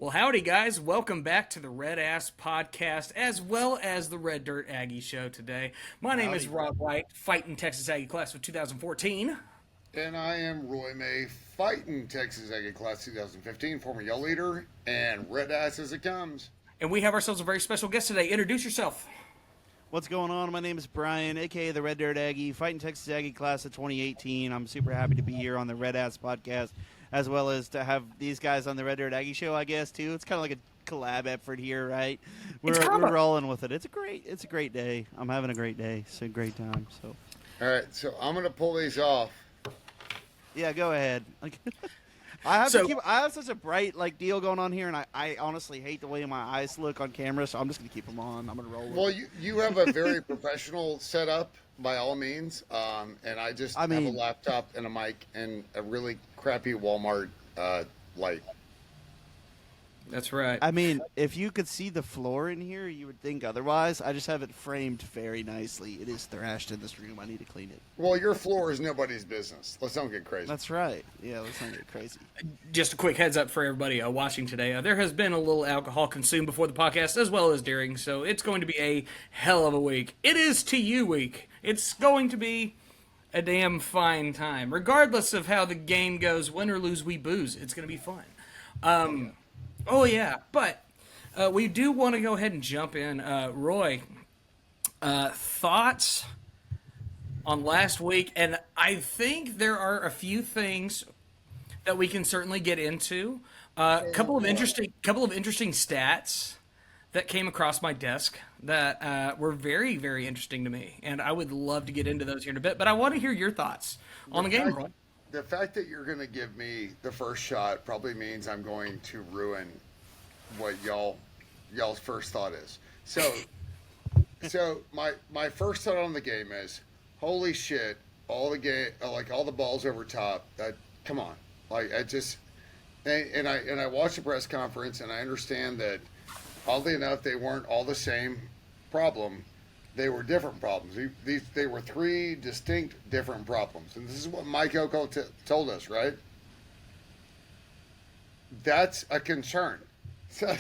Well, howdy, guys. Welcome back to the Red Ass Podcast, as well as the Red Dirt Aggie Show today. My name is Howdy. Rob White, fighting Texas Aggie class of 2014. And I am Roy May, fighting Texas Aggie Class 2015, former Yell Leader, and red ass as it comes. And we have ourselves a very special guest today. Introduce yourself. What's going on? My name is Brian, a.k.a. the Red Dirt Aggie, fighting Texas Aggie class of 2018. I'm super happy to be here on the Red Ass Podcast, as well as to have these guys on the Red Dirt Aggie Show, I guess, too. It's kind of like a collab effort here, right? We're rolling with it. It's a great day. I'm having a great day. It's a great time. So, All right, so I'm going to pull these off. yeah, go ahead. I have such a bright deal going on here, and I honestly hate the way my eyes look on camera, so I'm just gonna keep them on. I'm gonna roll. Well, you have a very professional setup by all means, and I have a laptop and a mic and a really crappy Walmart light. That's right. I mean, if you could see the floor in here, you would think otherwise. I just have it framed very nicely. It is thrashed in this room. I need to clean it. Well, your floor is nobody's business. Let's not get crazy. That's right. Yeah, let's not get crazy. Just a quick heads up for everybody watching today. There has been a little alcohol consumed before the podcast, as well as during, so it's going to be a hell of a week. It is to you week. It's going to be a damn fine time. Regardless of how the game goes, win or lose, we booze. It's going to be fun. Oh, yeah, but we do want to go ahead and jump in. Roy, thoughts on last week? And I think there are a few things that we can certainly get into. A couple of interesting stats that came across my desk that were very, very interesting to me. And I would love to get into those here in a bit. But I want to hear your thoughts on the game, Roy. The fact that you're going to give me the first shot probably means I'm going to ruin what y'all's first thought is. So my first thought on the game is, holy shit! All the balls over top. Come on, I watched the press conference and I understand that oddly enough they weren't all the same problem. They were different problems. They were three distinct different problems. And this is what Mike Oko told us, right? That's a concern. So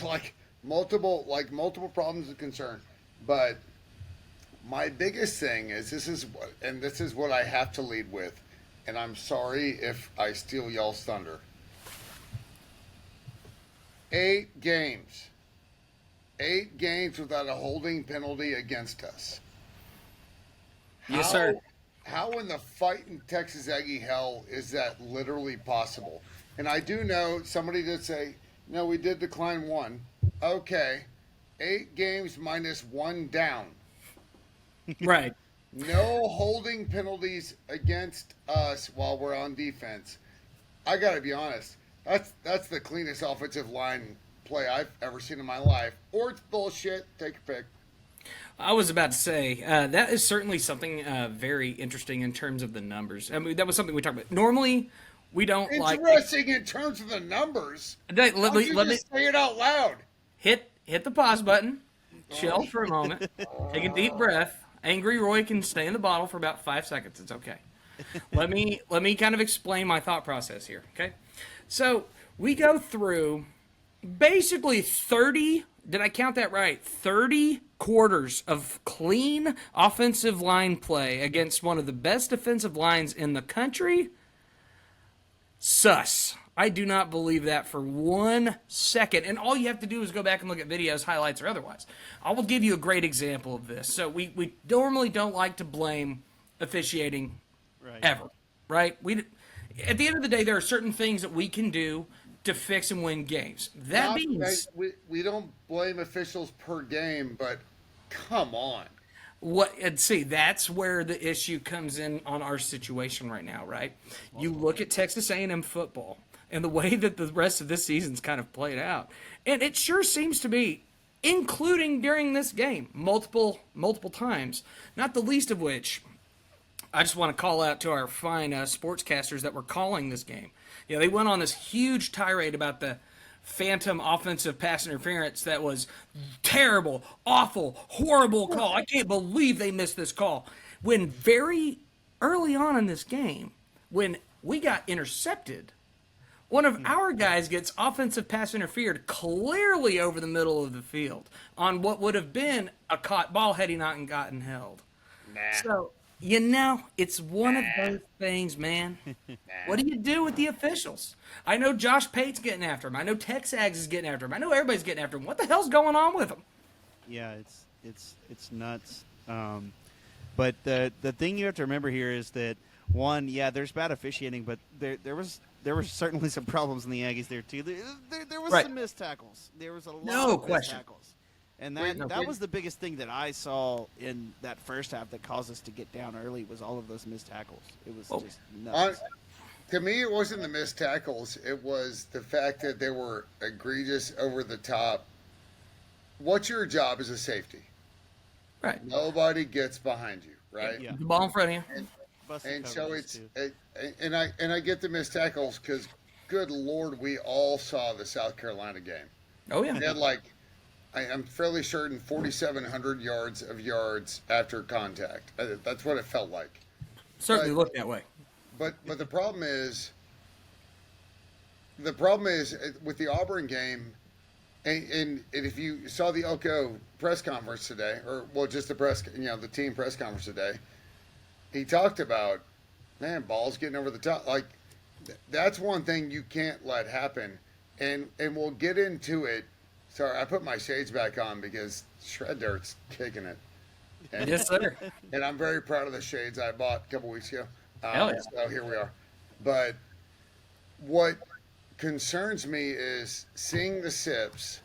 multiple problems of concern. But my biggest thing is this is what I have to lead with. And I'm sorry if I steal y'all's thunder. 8 games. 8 games without a holding penalty against us. Yes, sir. How in the fighting Texas Aggie hell is that literally possible? And I do know somebody did say, no, we did decline 1. Okay. 8 games minus 1 down. Right. No holding penalties against us while we're on defense. I got to be honest. That's the cleanest offensive line play I've ever seen in my life, or it's bullshit. Take your pick. I was about to say that is certainly something very interesting in terms of the numbers. I mean, that was something we talked about. Normally, we don't interesting in terms of the numbers. Let me say it out loud. Hit the pause button. Chill for a moment. Take a deep breath. Angry Roy can stay in the bottle for about 5 seconds. It's okay. Let me kind of explain my thought process here. Okay, so we go through basically 30, did I count that right? 30 quarters of clean offensive line play against one of the best defensive lines in the country. Sus. I do not believe that for 1 second. And all you have to do is go back and look at videos, highlights, or otherwise. I will give you a great example of this. So we normally don't like to blame officiating ever, right? At the end of the day, there are certain things that we can do to fix and win games. We don't blame officials per game, but come on. That's where the issue comes in on our situation right now, right? You look at Texas A&M football and the way that the rest of this season's kind of played out, and it sure seems to be, including during this game, multiple times, not the least of which I just want to call out to our fine sportscasters that were calling this game. They went on this huge tirade about the phantom offensive pass interference that was terrible, awful, horrible call. I can't believe they missed this call. When very early on in this game, when we got intercepted, One of our guys gets offensive pass interfered clearly over the middle of the field on what would have been a caught ball had he not gotten held. Nah, So, it's one of those things, man. What do you do with the officials? I know Josh Pate's getting after him. I know Texags is getting after him. I know everybody's getting after him. What the hell's going on with them? Yeah, it's nuts. But the thing you have to remember here is that one, yeah, there's bad officiating, but there were certainly some problems in the Aggies there too. There was some missed tackles. There was a lot of missed tackles. And that was the biggest thing that I saw in that first half that caused us to get down early was all of those missed tackles. It was just nuts. To me, it wasn't the missed tackles. It was the fact that they were egregious, over the top. What's your job as a safety? Right. Nobody gets behind you, right? The ball in front of you. And so and I get the missed tackles because, good Lord, we all saw the South Carolina game. Oh, yeah. They had I'm fairly certain 4,700 yards after contact. That's what it felt like. Certainly looked that way. But the problem is with the Auburn game, and if you saw the Elko press conference today, just the team press conference today, he talked about, man, balls getting over the top. Like, that's one thing you can't let happen. And we'll get into it. Sorry, I put my shades back on because Shred Dirt's kicking it. And, Yes, sir. and I'm very proud of the shades I bought a couple weeks ago. Hell yeah. So here we are. But what concerns me is seeing the Sips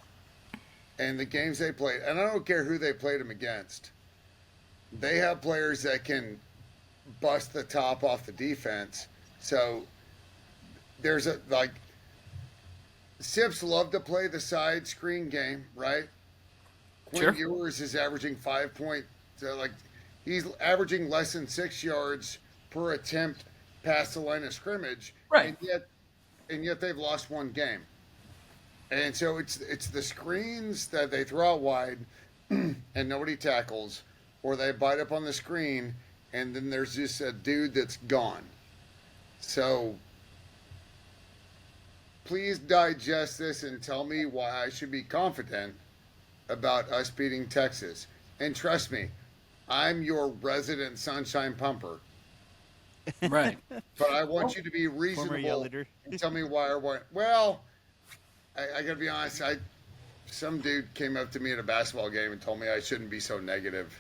and the games they played, and I don't care who they played them against. They have players that can bust the top off the defense. So there's Sips love to play the side screen game, right? Quinn Ewers is averaging 5 point, he's averaging less than 6 yards per attempt past the line of scrimmage, right? And yet they've lost one game. And so it's the screens that they throw out wide, and nobody tackles, or they bite up on the screen, and then there's just a dude that's gone. So please digest this and tell me why I should be confident about us beating Texas. And trust me, I'm your resident sunshine pumper. Right. But I want you to be reasonable and tell me why or what. Well, I got to be honest. Some dude came up to me at a basketball game and told me I shouldn't be so negative.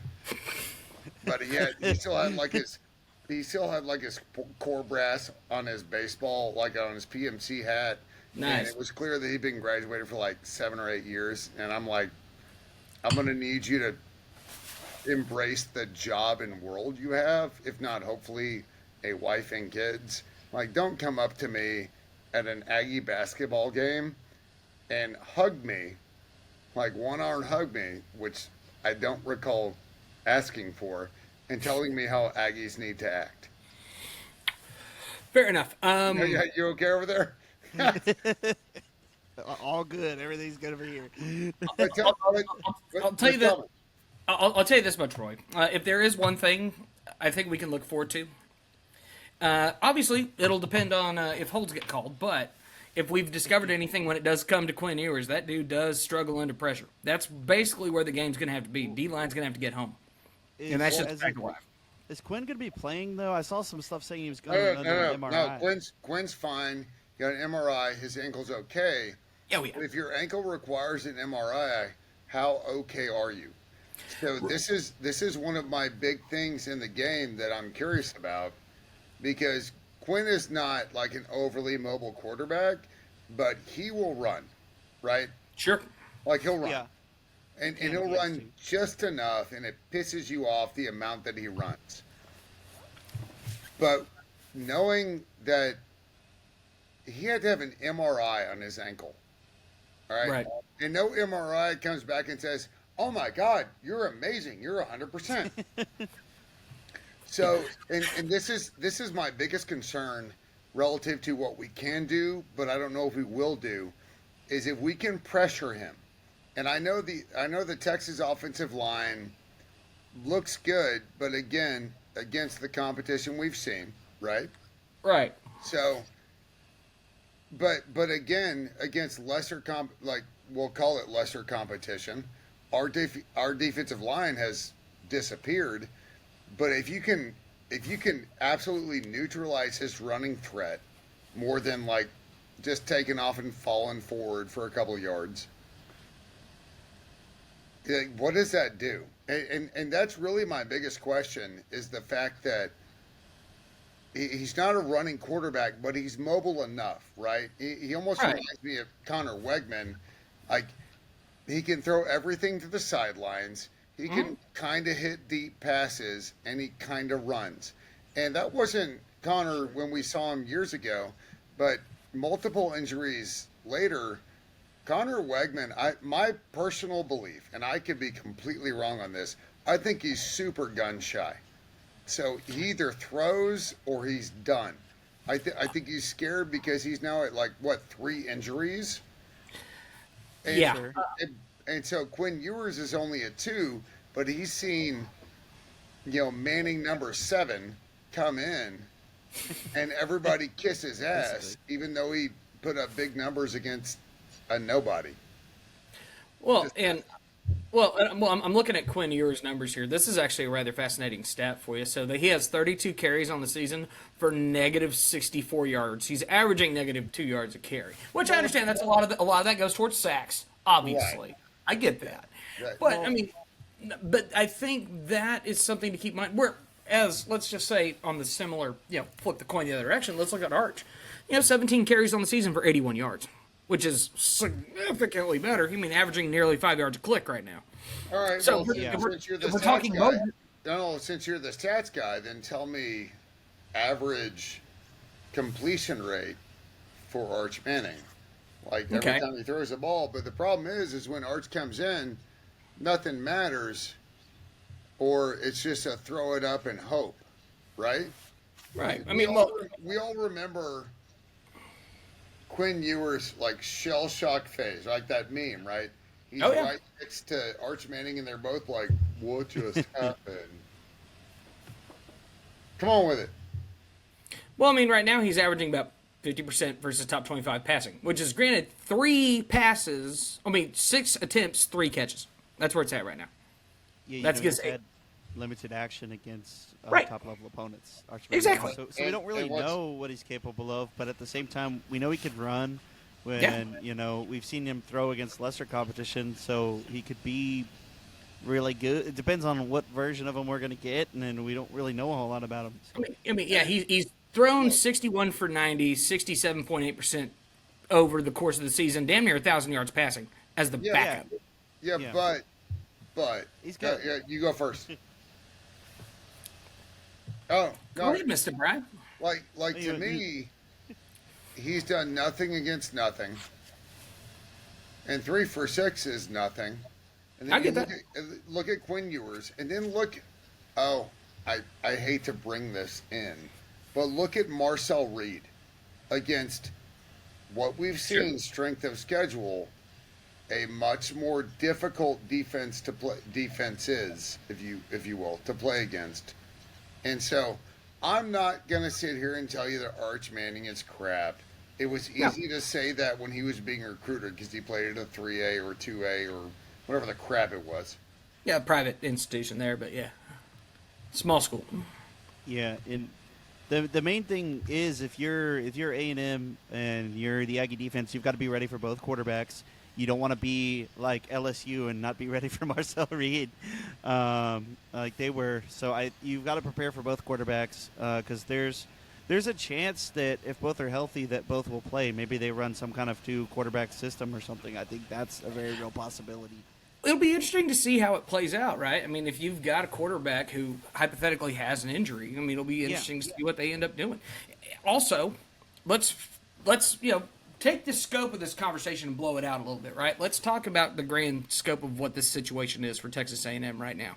But he still had his core brass on his baseball, on his PMC hat. Nice. And it was clear that he'd been graduated for 7 or 8 years. And I'm like, I'm going to need you to embrace the job and world you have, if not, hopefully, a wife and kids. Don't come up to me at an Aggie basketball game and hug me, one-arm hug me, which I don't recall asking for, and telling me how Aggies need to act. Fair enough. You okay over there? All good. Everything's good over here. I'll tell you that. I'll tell you this much, Roy. If there is one thing I think we can look forward to, obviously it'll depend on if holds get called. But if we've discovered anything when it does come to Quinn Ewers, that dude does struggle under pressure. That's basically where the game's going to have to be. D-line's going to have to get home, and that's just fact of life. Is Quinn going to be playing though? I saw some stuff saying he was going to another MRI. No, Quinn's fine. He got an MRI. His ankle's okay. Yeah, yeah. But if your ankle requires an MRI, how okay are you? So this is one of my big things in the game that I'm curious about, because Quinn is not an overly mobile quarterback, but he will run, right? Sure. He'll run. Yeah. And he'll run just enough, and it pisses you off the amount that he runs. But knowing that he had to have an MRI on his ankle, all right? Right. And no MRI comes back and says, oh, my God, you're amazing. You're 100%. So, and this is my biggest concern relative to what we can do, but I don't know if we will do, is if we can pressure him. And I know the Texas offensive line looks good, but again, against the competition we've seen, right? Right. So but again, against like we'll call it lesser competition, our defensive line has disappeared. But if you can absolutely neutralize his running threat more than like just taking off and falling forward for a couple of yards, like, what does that do? And that's really my biggest question is the fact that he's not a running quarterback, but he's mobile enough, right? He almost Right. reminds me of Connor Wegman. Like, he can throw everything to the sidelines. He can kind of hit deep passes, and he kind of runs. And that wasn't Connor when we saw him years ago, but multiple injuries later, Connor Wegman, my personal belief, and I could be completely wrong on this, I think he's super gun shy. So he either throws or he's done. I think he's scared because he's now at like what 3 injuries. And, Yeah. and so Quinn Ewers is only at 2, but he's seen Manning number 7 come in, and everybody kiss his ass, even though he put up big numbers against a nobody. Well, I'm looking at Quinn Ewers' numbers here. This is actually a rather fascinating stat for you. So that he has 32 carries on the season for negative 64 yards. He's averaging negative 2 yards a carry, which I understand that's a lot of that goes towards sacks. Obviously, Right. I get that, Right. but I mean, but I think that is something to keep in mind. Whereas, let's just say on the similar, flip the coin the other direction. Let's look at Arch. 17 carries on the season for 81 yards. Which is significantly better. I mean, averaging nearly 5 yards a click right now. All right. So Well, if we're since you're the if we're stats talking guy, about no, since you're the stats guy, then tell me average completion rate for Arch Manning. Like every Okay. time he throws the ball. But the problem is when Arch comes in, nothing matters, or it's just a throw it up and hope, right? right, I We mean, all, well, we all remember Quinn Ewers like shell shock phase, like that meme, right? He's Oh, yeah. right next to Arch Manning, and they're both like, "What just happened?" Come on with it. well, I mean, right now he's averaging about 50% versus top 25 passing, which is granted 6 attempts, 3 catches. That's where it's at right now. Yeah, That's he's just had limited action against Right. top level opponents. Exactly. So we And- don't really and what's- know what he's capable of, but at the same time, we know he can run. When we've seen him throw against lesser competition, so he could be really good. It depends on what version of him we're going to get, and then we don't really know a whole lot about him. So. Yeah, he's thrown 61 for 90, 67.8% over the course of the season, damn near 1,000 yards passing as the Yeah. backup. Yeah, Yeah. but He's good. yeah, you go first. Oh Go no, ahead, Mr. Brad. like to You- me, he's done nothing against nothing, and 3 for 6 is nothing. And then I get you that. look at Quinn Ewers, and then look. Oh, I hate to bring this in, but look at Marcel Reed against what we've Sure. seen strength of schedule, a much more difficult defense is, if you will, to play against. And so I'm not going to sit here and tell you that Arch Manning is crap. It was easy to say that when he was being recruited because he played at a 3A or 2A or whatever the crap it was. Yeah, private institution there, but yeah. Small school. Yeah, and the main thing is if you're A&M and you're the Aggie defense, you've got to be ready for both quarterbacks. You don't want to be like LSU and not be ready for Marcel Reed, like they were. So you've got to prepare for both quarterbacks because there's a chance that if both are healthy, that both will play. Maybe they run some kind of 2-quarterback system or something. I think that's a very real possibility. It'll be interesting to see how it plays out, right? I mean, if you've got a quarterback who hypothetically has an injury, I mean, it'll be interesting to see what they end up doing. Also, let's take the scope of this conversation and blow it out a little bit, right? Let's talk about the grand scope of what this situation is for Texas A&M right now.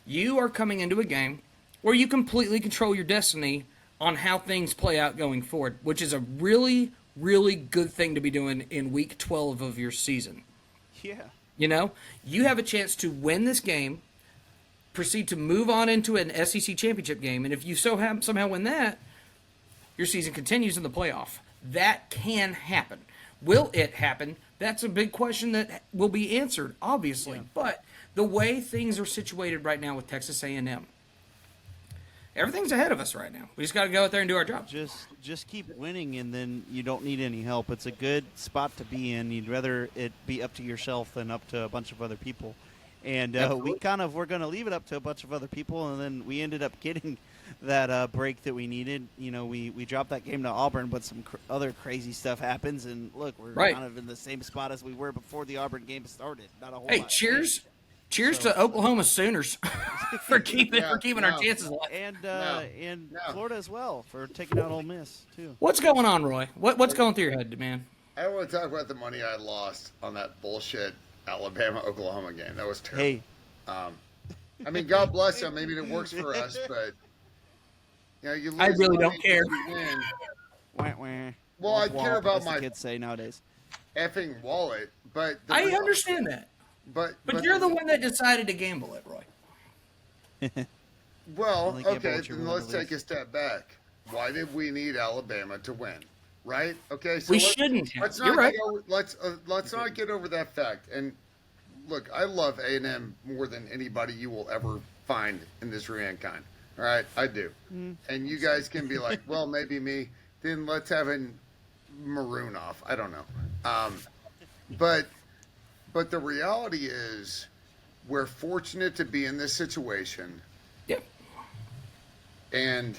You are coming into a game where you completely control your destiny on how things play out going forward, which is a really, really good thing to be doing in week 12 of your season. Yeah. You have a chance to win this game, proceed to move on into an SEC championship game, and if you somehow win that, your season continues in the playoff. That can happen. Will it happen? That's a big question that will be answered, obviously. But the way things are situated right now with Texas A&M, everything's ahead of us right now. We just got to go out there and do our job. Just keep winning, and then you don't need any help. It's a good spot to be in. You'd rather it be up to yourself than up to a bunch of other people. And we're going to leave it up to a bunch of other people, and then we ended up getting that break that we needed. You know, we dropped that game to Auburn, but some other crazy stuff happens, and look, we're kind of in the same spot as we were before the Auburn game started. Not a whole lot. Cheers to Oklahoma Sooners for keeping our chances alive. And Florida as well for taking out Ole Miss too. What's going on, Roy? What's going through your head, man? I want to talk about the money I lost on that bullshit Alabama-Oklahoma game. That was terrible. Hey. I mean, God bless them. Maybe it works for us, but you lose. I really don't care. Well, I care about my kids say nowadays effing wallet, but I understand that. But you're the one that decided to gamble it, Roy. Well, okay, then let's take a step back. Why did we need Alabama to win? Right? Okay, so we shouldn't have. Let's You're not right. Let's not get over that fact. And look, I love A&M more than anybody you will ever find in this mankind. All right, I do. And you guys can be like, well, maybe me. Then let's have a maroon off. I don't know. But the reality is, we're fortunate to be in this situation. Yep. And,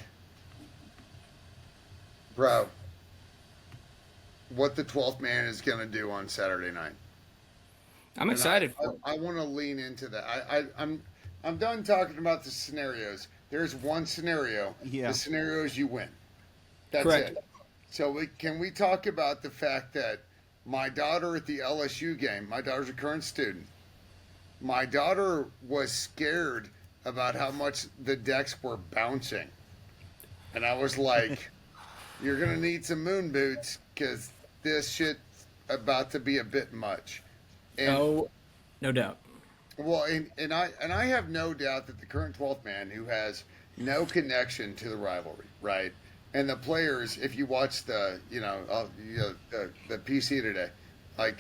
bro, what the 12th man is going to do on Saturday night. I'm excited. I want to lean into that. I'm done talking about the scenarios. There's one scenario. Yeah. The scenario is you win. That's Correct. it. So can we talk about the fact that my daughter at the LSU game, my daughter's a current student, my daughter was scared about how much the decks were bouncing. And I was like, you're going to need some moon boots because this shit's about to be a bit much. And, no doubt. Well, and I have no doubt that the current 12th man who has no connection to the rivalry, right? And the players, if you watch the PC today, like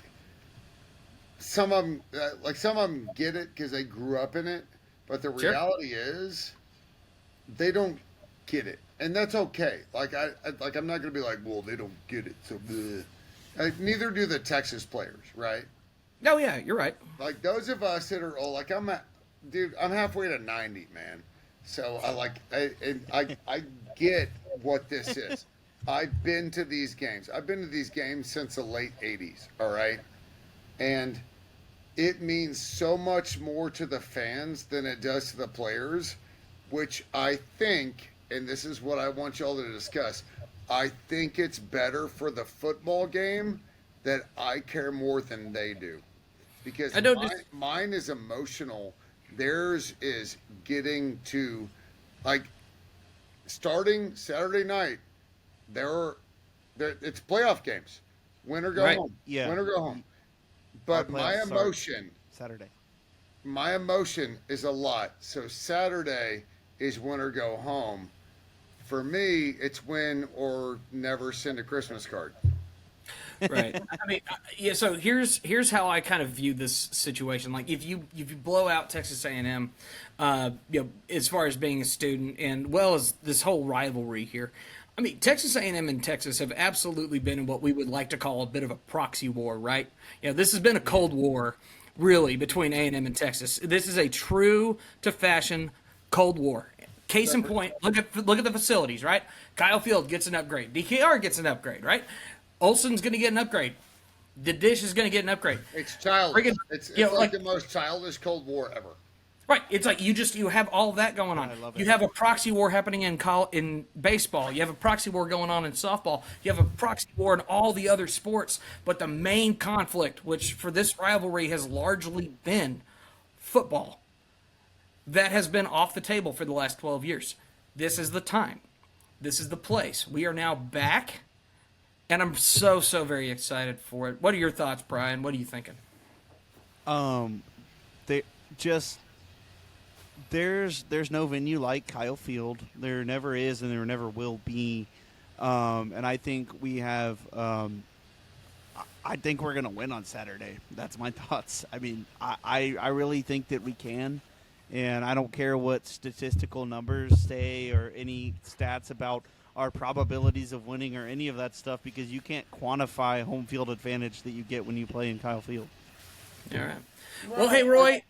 some of them get it because they grew up in it, but the reality is they don't get it, and that's okay. Like I'm not gonna be like, well, they don't get it, so neither do the Texas players, right? No, yeah, you're right. Like those of us that are old, like I'm halfway to 90, man. So I get what this is. I've been to these games. I've been to these games since the late 80s, all right? And it means so much more to the fans than it does to the players, which I think, and this is what I want y'all to discuss, I think it's better for the football game that I care more than they do. Because mine is emotional. Theirs is getting to, like, starting Saturday night, it's playoff games. Win or go home. Yeah. Win or go home. But my emotion, Saturday. My emotion is a lot. So Saturday is win or go home. For me, it's win or never send a Christmas card. Right. I mean, yeah. So here's how I kind of view this situation. Like, if you blow out Texas A&M, as far as being a student and well as this whole rivalry here, I mean, Texas A&M and Texas have absolutely been in what we would like to call a bit of a proxy war, right? This has been a Cold War, really, between A&M and Texas. This is a true to fashion Cold War. Case in point, look at the facilities, right? Kyle Field gets an upgrade. DKR gets an upgrade, right? Olsen's going to get an upgrade. The Dish is going to get an upgrade. It's childish. It's like the most childish Cold War ever. Right. It's like you have all that going on. You have a proxy war happening in baseball. You have a proxy war going on in softball. You have a proxy war in all the other sports. But the main conflict, which for this rivalry has largely been football, that has been off the table for the last 12 years. This is the time. This is the place. We are now back, and I'm so very excited for it. What are your thoughts, Brian? What are you thinking? There's no venue like Kyle Field. There never is, and there never will be. And I think we have. I think we're going to win on Saturday. That's my thoughts. I mean, I really think that we can. And I don't care what statistical numbers say or any stats about our probabilities of winning or any of that stuff, because you can't quantify home field advantage that you get when you play in Kyle Field. All right. Well, hey, Roy,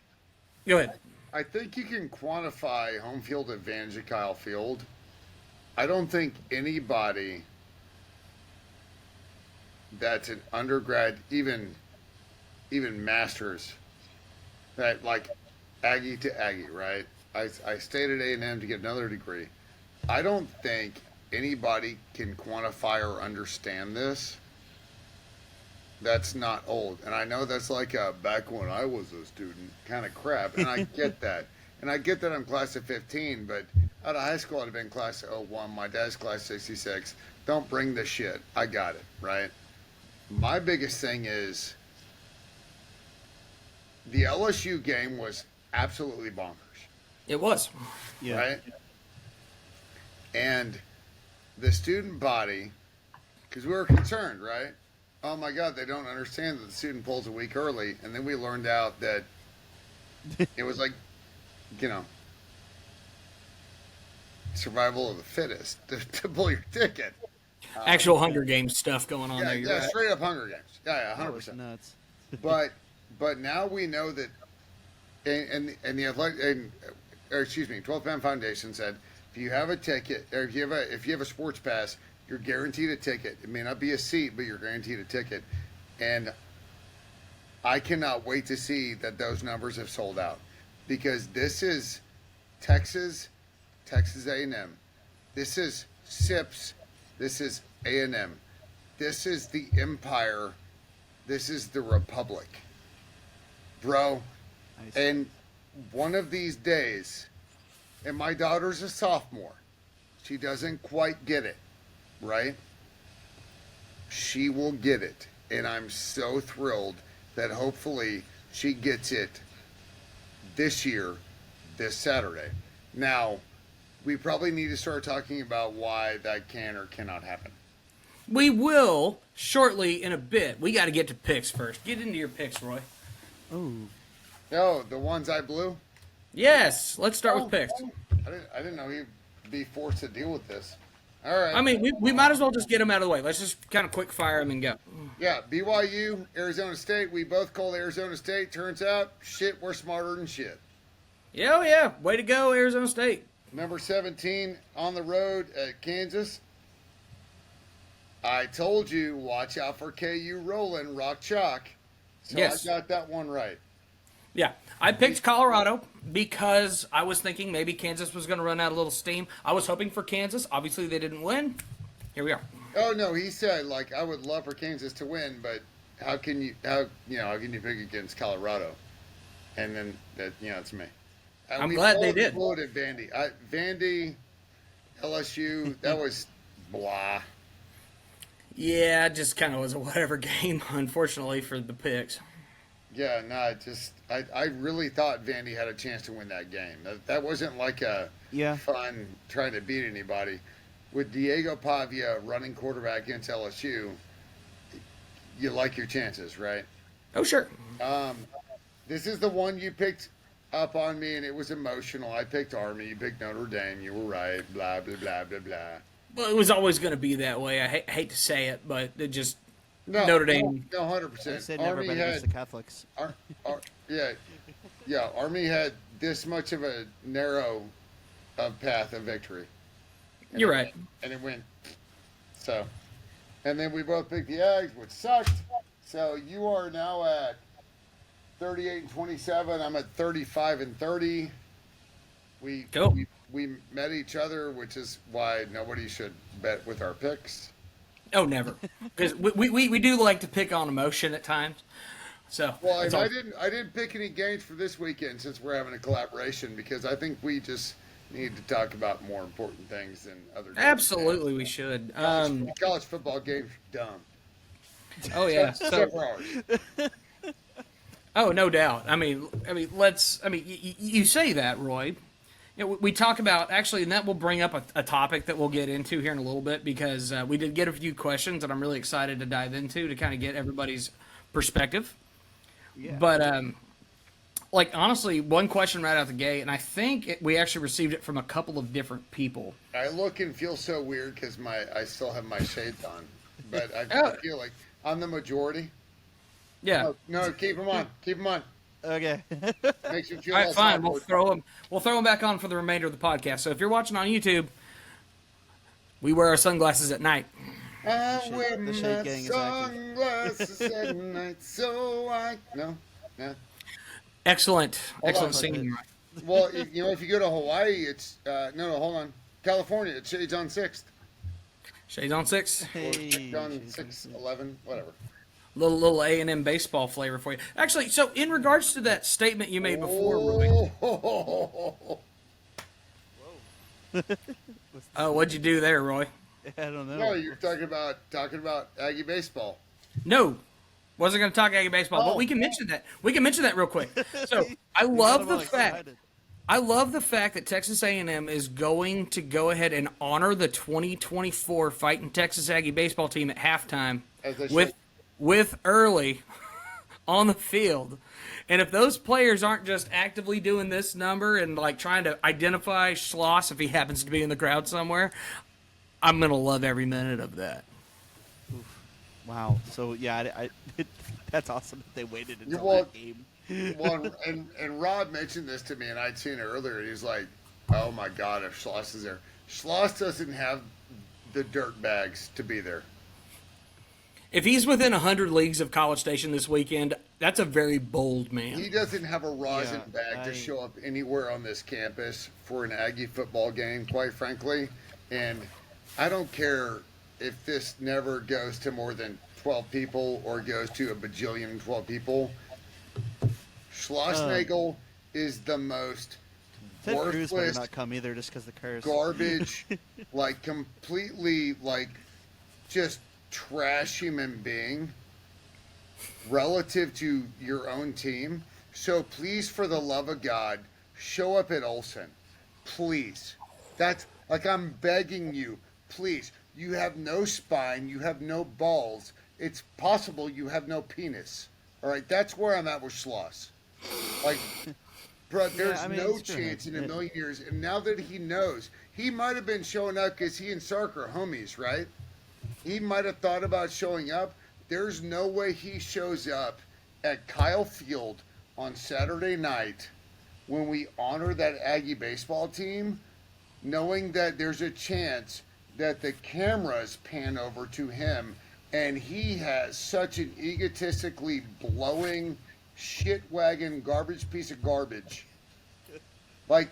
go ahead. I think you can quantify home field advantage at Kyle Field. I don't think anybody that's an undergrad, even masters, that like Aggie to Aggie, right? I stayed at A&M to get another degree. I don't think anybody can quantify or understand this. That's not old. And I know that's like a back when I was a student kind of crap. And I get that. And I get that I'm class of 15, but out of high school I'd have been class of 01. My dad's class 66. Don't bring the shit. I got it, right? My biggest thing is the LSU game was absolutely bonkers. It was. Yeah. Right? And the student body, because we were concerned, right? Oh my God, they don't understand that the student polls a week early. And then we learned out that it was like, survival of the fittest to pull your ticket. Actual Hunger Games stuff going on Yeah, there. You're yeah, right. straight up Hunger Games. Yeah, That was 100%. nuts. But now we know that, and the athletic, or excuse me, 12th Man Foundation said if you have a ticket, or if you have a sports pass, you're guaranteed a ticket. It may not be a seat, but you're guaranteed a ticket. And I cannot wait to see that those numbers have sold out, because this is Texas A&M. This is SIPS. This is A&M. This is the Empire. This is the Republic. Bro, Nice. and one of these days, and my daughter's a sophomore. She doesn't quite get it, right? She will get it. And I'm so thrilled that hopefully she gets it this year, this Saturday. Now, we probably need to start talking about why that can or cannot happen. We will shortly in a bit. We got to get to picks first. Get into your picks, Roy. Oh, No, the ones I blew? Yes, let's start with picks. I didn't know he'd be forced to deal with this. All right. I mean, we might as well just get them out of the way. Let's just kind of quick fire them and go. Yeah, BYU, Arizona State. We both called Arizona State. Turns out, shit, we're smarter than shit. Yeah, oh yeah. Way to go, Arizona State. Number 17 on the road at Kansas. I told you, watch out for KU rolling, rock chalk. So Yes. I got that one right. Yeah, I picked Colorado because I was thinking maybe Kansas was going to run out a little steam. I was hoping for Kansas. Obviously, they didn't win. Here we are. Oh no, he said like I would love for Kansas to win, but how can you pick against Colorado? And then that it's me. And I'm we glad they both did. Voted Vandy. Vandy, LSU. That was blah. Yeah, it just kind of was a whatever game, unfortunately, for the picks. Yeah, no, I really thought Vandy had a chance to win that game. That wasn't like a Yeah. fun trying to beat anybody. With Diego Pavia running quarterback against LSU, you like your chances, right? Oh, sure. This is the one you picked up on me, and it was emotional. I picked Army. You picked Notre Dame. You were right. Blah, blah, blah, blah, blah. Well, it was always going to be that way. I hate to say it, but it just No, Notre Dame. No, I 100%. said never bet against the Catholics. Yeah, Army had this much of a narrow path of victory. And You're it- right. And it went. So, and then we both picked the Aggies, which sucked. So you are now at 38-27. I'm at 35-30. Cool. We met each other, which is why nobody should bet with our picks. Oh, never. Because we do like to pick on emotion at times. So, Well, it's and all- I didn't pick any games for this weekend since we're having a collaboration, because I think we just need to talk about more important things than other games. absolutely we should. College football games are dumb. Oh yeah. Except So, for ours. oh, no doubt. I mean, you say that, Roy. Yeah, we talk about actually, and that will bring up a topic that we'll get into here in a little bit because we did get a few questions that I'm really excited to dive into to kind of get everybody's perspective. Yeah. But like honestly, one question right out the gate, and I think we actually received it from a couple of different people. I look and feel so weird because I still have my shades on, but I Oh. feel like I'm the majority. Yeah. No, keep them on. Keep them on. Okay. Makes you feel All right, less fine. awkward. We'll throw them back on for the remainder of the podcast. So if you're watching on YouTube, we wear our sunglasses at night. I shade- wear the shade my gang is active. sunglasses at night, so I no. Excellent, Hold excellent on. singing. Well, if you go to Hawaii, it's no, hold on. California, it's shades on 6th. Shades on 6. Hey. On 6/11, whatever. Little A&M baseball flavor for you. Actually, so in regards to that statement you made before, Roy. Oh, what'd you do there, Roy? I don't know. No, you're talking about Aggie baseball. No, wasn't going to talk Aggie baseball, but Oh. we can mention that. We can mention that real quick. So I You got love them the all fact. excited. I love the fact that Texas A&M is going to go ahead and honor the 2024 Fighting Texas Aggie baseball team at halftime As they with should. with early on the field. And if those players aren't just actively doing this number and like trying to identify Schloss if he happens to be in the crowd somewhere, I'm gonna love every minute of that. Wow. So yeah, that's awesome that they waited until Well, that game. Well, and Rob mentioned this to me, and I'd seen it earlier. He's like, "Oh my God, if Schloss is there, Schloss doesn't have the dirt bags to be there." If he's within 100 leagues of College Station this weekend, that's a very bold man. He doesn't have a rosin Yeah, bag to show up anywhere on this campus for an Aggie football game, quite frankly. And I don't care if this never goes to more than 12 people or goes to a bajillion 12 people. Schlossnagel is the most Ted Cruz better worthless not come either, just because the curse. garbage, like completely, like just trash human being relative to your own team. So please, for the love of God, show up at Olsen. Please. That's like I'm begging you. Please. You have no spine. You have no balls. It's possible you have no penis. All right. That's where I'm at with Schloss. Like, bro, there's I mean, no it's true. chance in a million years. And now that he knows, he might have been showing up because he and Sark are homies, right? He might have thought about showing up. There's no way he shows up at Kyle Field on Saturday night when we honor that Aggie baseball team, knowing that there's a chance that the cameras pan over to him and he has such an egotistically blowing shit wagon garbage piece of garbage. Like,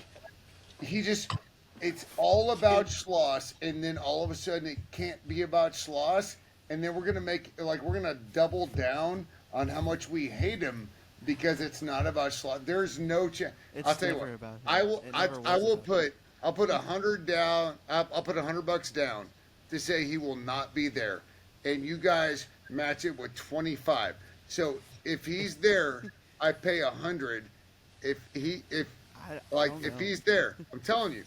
he just, it's all about Schloss, and then all of a sudden it can't be about Schloss, and then we're going to we're going to double down on how much we hate him because it's not about Schloss. There's no chance. It's I'll tell you never what, about him. I will, It I, never I was will about put, I'll put $100 down, I'll put $100 down to say he will not be there, and you guys match it with 25. So if he's there, I pay 100. If I don't know. he's there, I'm telling you.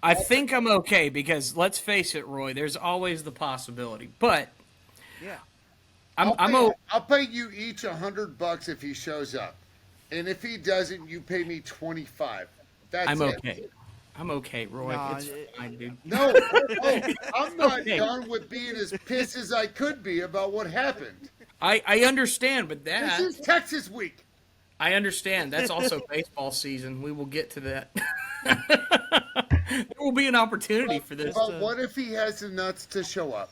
I think I'm okay because let's face it, Roy. There's always the possibility, but Yeah. I'll pay you each $100 if he shows up, and if he doesn't, you pay me 25. That's I'm it. okay. I'm okay, Roy. Nah, It's fine, dude. No, I'm not Okay. done with being as pissed as I could be about what happened. I understand, but This is Texas week. I understand. That's also baseball season. We will get to that. There will be an opportunity for this. But what if he has the nuts to show up?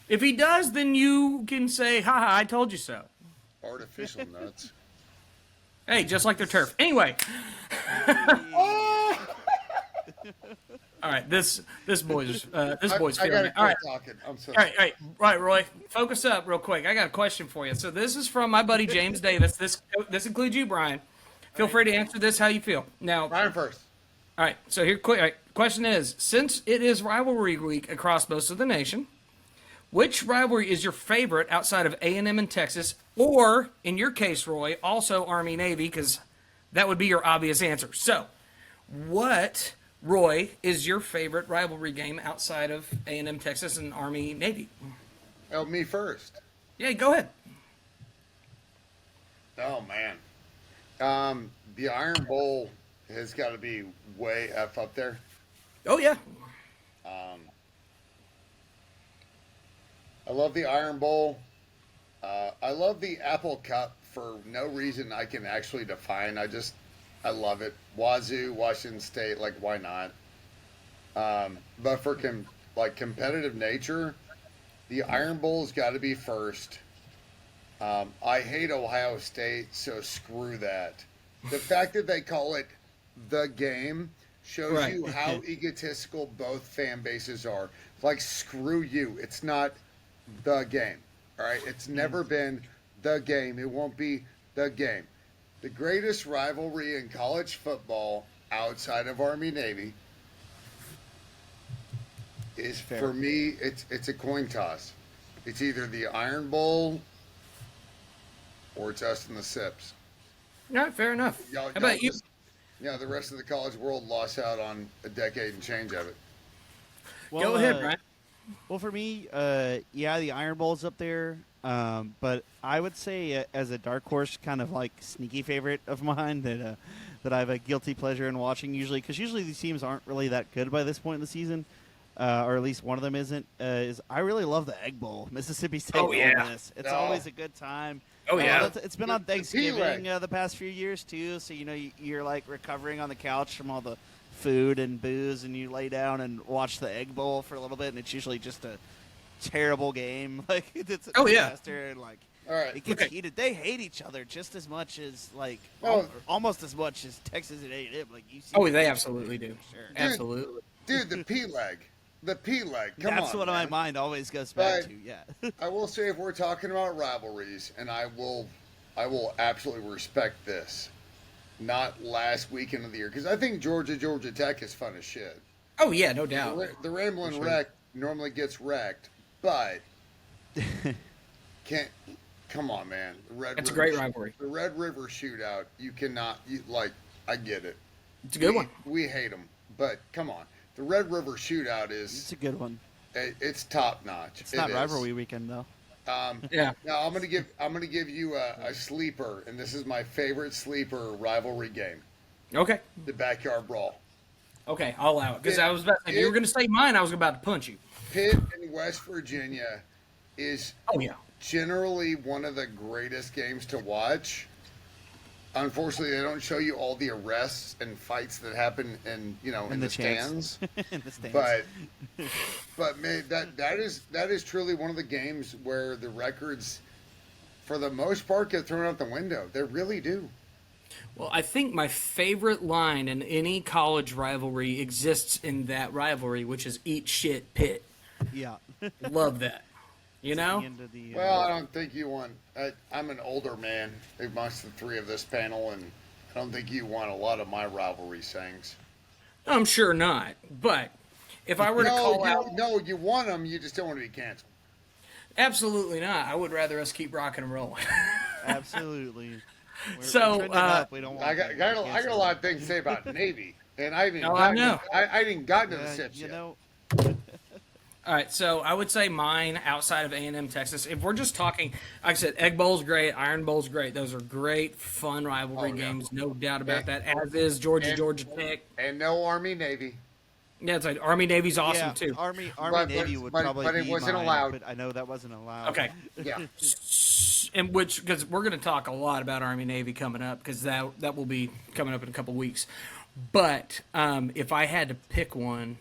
If he does, then you can say, "Ha ha, I told you so." Artificial nuts. Hey, just like their turf. Anyway. All right, this boy's I feeling gotta it. All right. quit talking. I'm so All right, Roy. Focus up real quick. I got a question for you. So this is from my buddy James Davis. This includes you, Brian. Feel free to answer this how you feel. Now, Ryan first. all right. So here, quick. All right, question is: since it is rivalry week across most of the nation, which rivalry is your favorite outside of A&M and Texas, or in your case, Roy, also Army Navy, because that would be your obvious answer. So, What, Roy, is your favorite rivalry game outside of A&M Texas and Army Navy? Oh, me first. Yeah, go ahead. Oh man. The Iron Bowl has got to be way up there. Oh yeah. Um, I love the Iron Bowl. I love the Apple Cup for no reason I can actually define. I love it. Wazoo, Washington State, like why not? But for competitive nature, the Iron Bowl's got to be first. I hate Ohio State, so screw that. The fact that they call it the game shows Right. you how egotistical both fan bases are. Like, screw you. It's not the game. All right? It's never been the game. It won't be the game. The greatest rivalry in college football outside of Army Navy is, Fair. for me, it's a coin toss. It's either the Iron Bowl or it's us and the Sips. No, fair enough. Y'all, How about you? just- Yeah, the rest of the college world lost out on a decade and change of it. Go ahead, Brian. Well, for me, yeah, the Iron Bowl's up there. But I would say, as a dark horse, kind of like sneaky favorite of mine that I have a guilty pleasure in watching usually, because usually these teams aren't really that good by this point in the season, or at least one of them isn't. Is I really love the Egg Bowl, Mississippi State. Oh, yeah. Ole Miss. It's Oh. always a good time. Oh, yeah. It's been on The Thanksgiving P-leg. the past few years too, so you're like recovering on the couch from all the food and booze, and you lay down and watch the Egg Bowl for a little bit, and it's usually just a terrible game. Like it's a Oh, yeah. disaster, and like All right. it gets Okay. heated. They hate each other just as much as like Oh. almost as much as Texas and A&M. Like you see, Oh, they absolutely do. Sure. Absolutely. Dude, the P-leg. The P-leg. Come That's on, what man. my mind always goes back But- to. Yeah. I will say, if we're talking about rivalries, and I will absolutely respect this, not last weekend of the year, because I think Georgia Tech is fun as shit. Oh yeah, no doubt. The Ramblin' sure. Wreck normally gets wrecked, but can't. Come on, man. The Red It's a River great rivalry. The Red River Shootout. You cannot. I get it. It's a good one. We hate them, but come on. The Red River Shootout It's is a good one. it's top notch. It's not rivalry weekend though. Yeah. Now I'm gonna give you a sleeper, and this is my favorite sleeper rivalry game: Okay. the Backyard Brawl. Okay, I'll allow it. Because I was about to, if you were going to say mine, I was about to punch you. Pitt in West Virginia is Oh yeah. generally one of the greatest games to watch. Unfortunately, they don't show you all the arrests and fights that happen in the chants. stands. In the stands. But man, that is truly one of the games where the records, for the most part, get thrown out the window. They really do. Well, I think my favorite line in any college rivalry exists in that rivalry, which is "Eat shit, Pitt." yeah. Love that. You know? The end of the, Well, I don't think you want. I'm an older man amongst the three of this panel, and I don't think you want a lot of my rivalry sayings. I'm sure not. But if I were to call out, You want them. You just don't want to be canceled. absolutely not. I would rather us keep rocking and rolling. absolutely. So, trending up. We don't want I got a lot of things to say about Navy, and I haven't. Oh, I know. I hadn't gotten to the sips you yet. know, All right, so I would say mine outside of A&M Texas. If we're just talking, like I said, Egg Bowl's great, Iron Bowl's great. Those are great, fun rivalry Oh, yeah. games, no doubt about that. As is Georgia Tech. And no Army Navy. Yeah, it's like Army Navy's awesome yeah, too. Army But- Navy would but probably it be wasn't mine, allowed. But I know that wasn't allowed. Okay, Yeah. and which because we're going to talk a lot about Army Navy coming up because that will be coming up in a couple weeks. But if I had to pick one,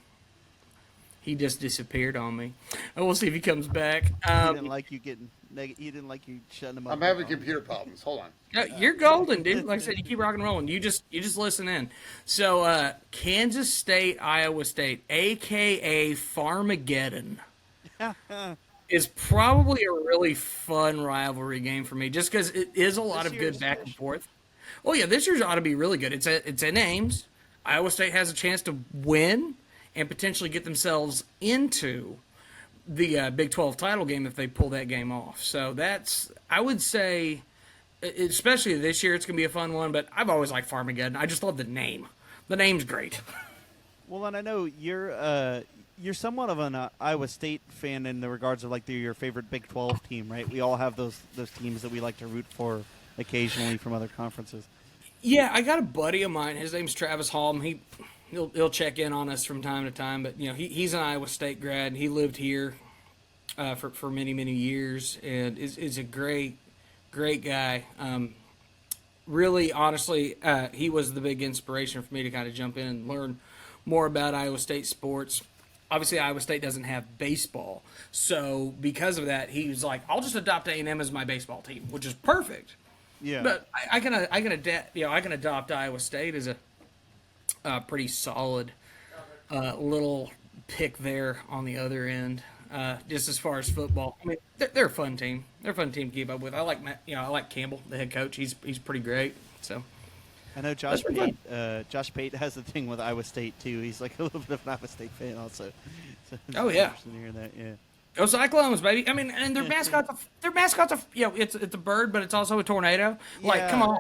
he just disappeared on me. And we'll see if he comes back. He didn't like you getting. He didn't like you shutting him up. I'm having computer problems. Hold on. You're golden, dude. Like I said, you keep rocking and rolling. You just listen in. So Kansas State, Iowa State, aka Farmageddon, is probably a really fun rivalry game for me, just because it is a lot This of year good is back and special. forth. Oh yeah, this year's ought to be really good. It's in Ames. Iowa State has a chance to win and potentially get themselves into the Big 12 title game if they pull that game off. So that's, I would say, especially this year, it's going to be a fun one, but I've always liked Farmageddon. I just love the name. The name's great. Well, and I know you're somewhat of an Iowa State fan in the regards of like your favorite Big 12 team, right? We all have those teams that we like to root for occasionally from other conferences. Yeah, I got a buddy of mine. His name's Travis Halm. He'll check in on us from time to time. But he's an Iowa State grad. He lived here for many years, and is a great guy. Really, honestly, he was the big inspiration for me to kind of jump in and learn more about Iowa State sports. Obviously, Iowa State doesn't have baseball, so because of that, he was like, "I'll just adopt A&M as my baseball team," which is perfect. Yeah. But I can adapt. I can adopt Iowa State as a pretty solid little pick there on the other end. Just as far as football, I mean, they're a fun team. They're a fun team to keep up with. I like I like Campbell, the head coach. He's pretty great. So I know Josh Pate. Josh Pate has a thing with Iowa State too. He's like a little bit of an Iowa State fan also. So Oh, yeah. interesting to hear that. Yeah. go Cyclones, baby. I mean, and their mascots. Their mascots. It's a bird, but it's also a tornado. Like, Yeah. come on.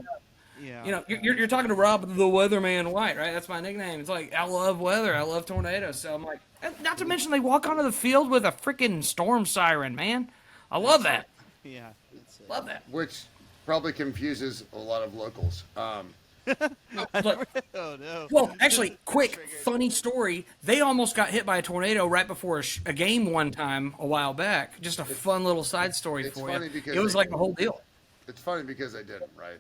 Yeah. You're talking to Rob the Weatherman White, right? That's my nickname. It's like, I love weather. I love tornadoes. So I'm like, not to mention they walk onto the field with a freaking storm siren, man. I love that. Yeah. Love that. Which probably confuses a lot of locals. Look, Oh no. well, actually, quick, funny story. They almost got hit by a tornado right before a game one time a while back. Just a fun little side story It's for funny you. because It was they- like the whole deal. It's funny because I didn't, right?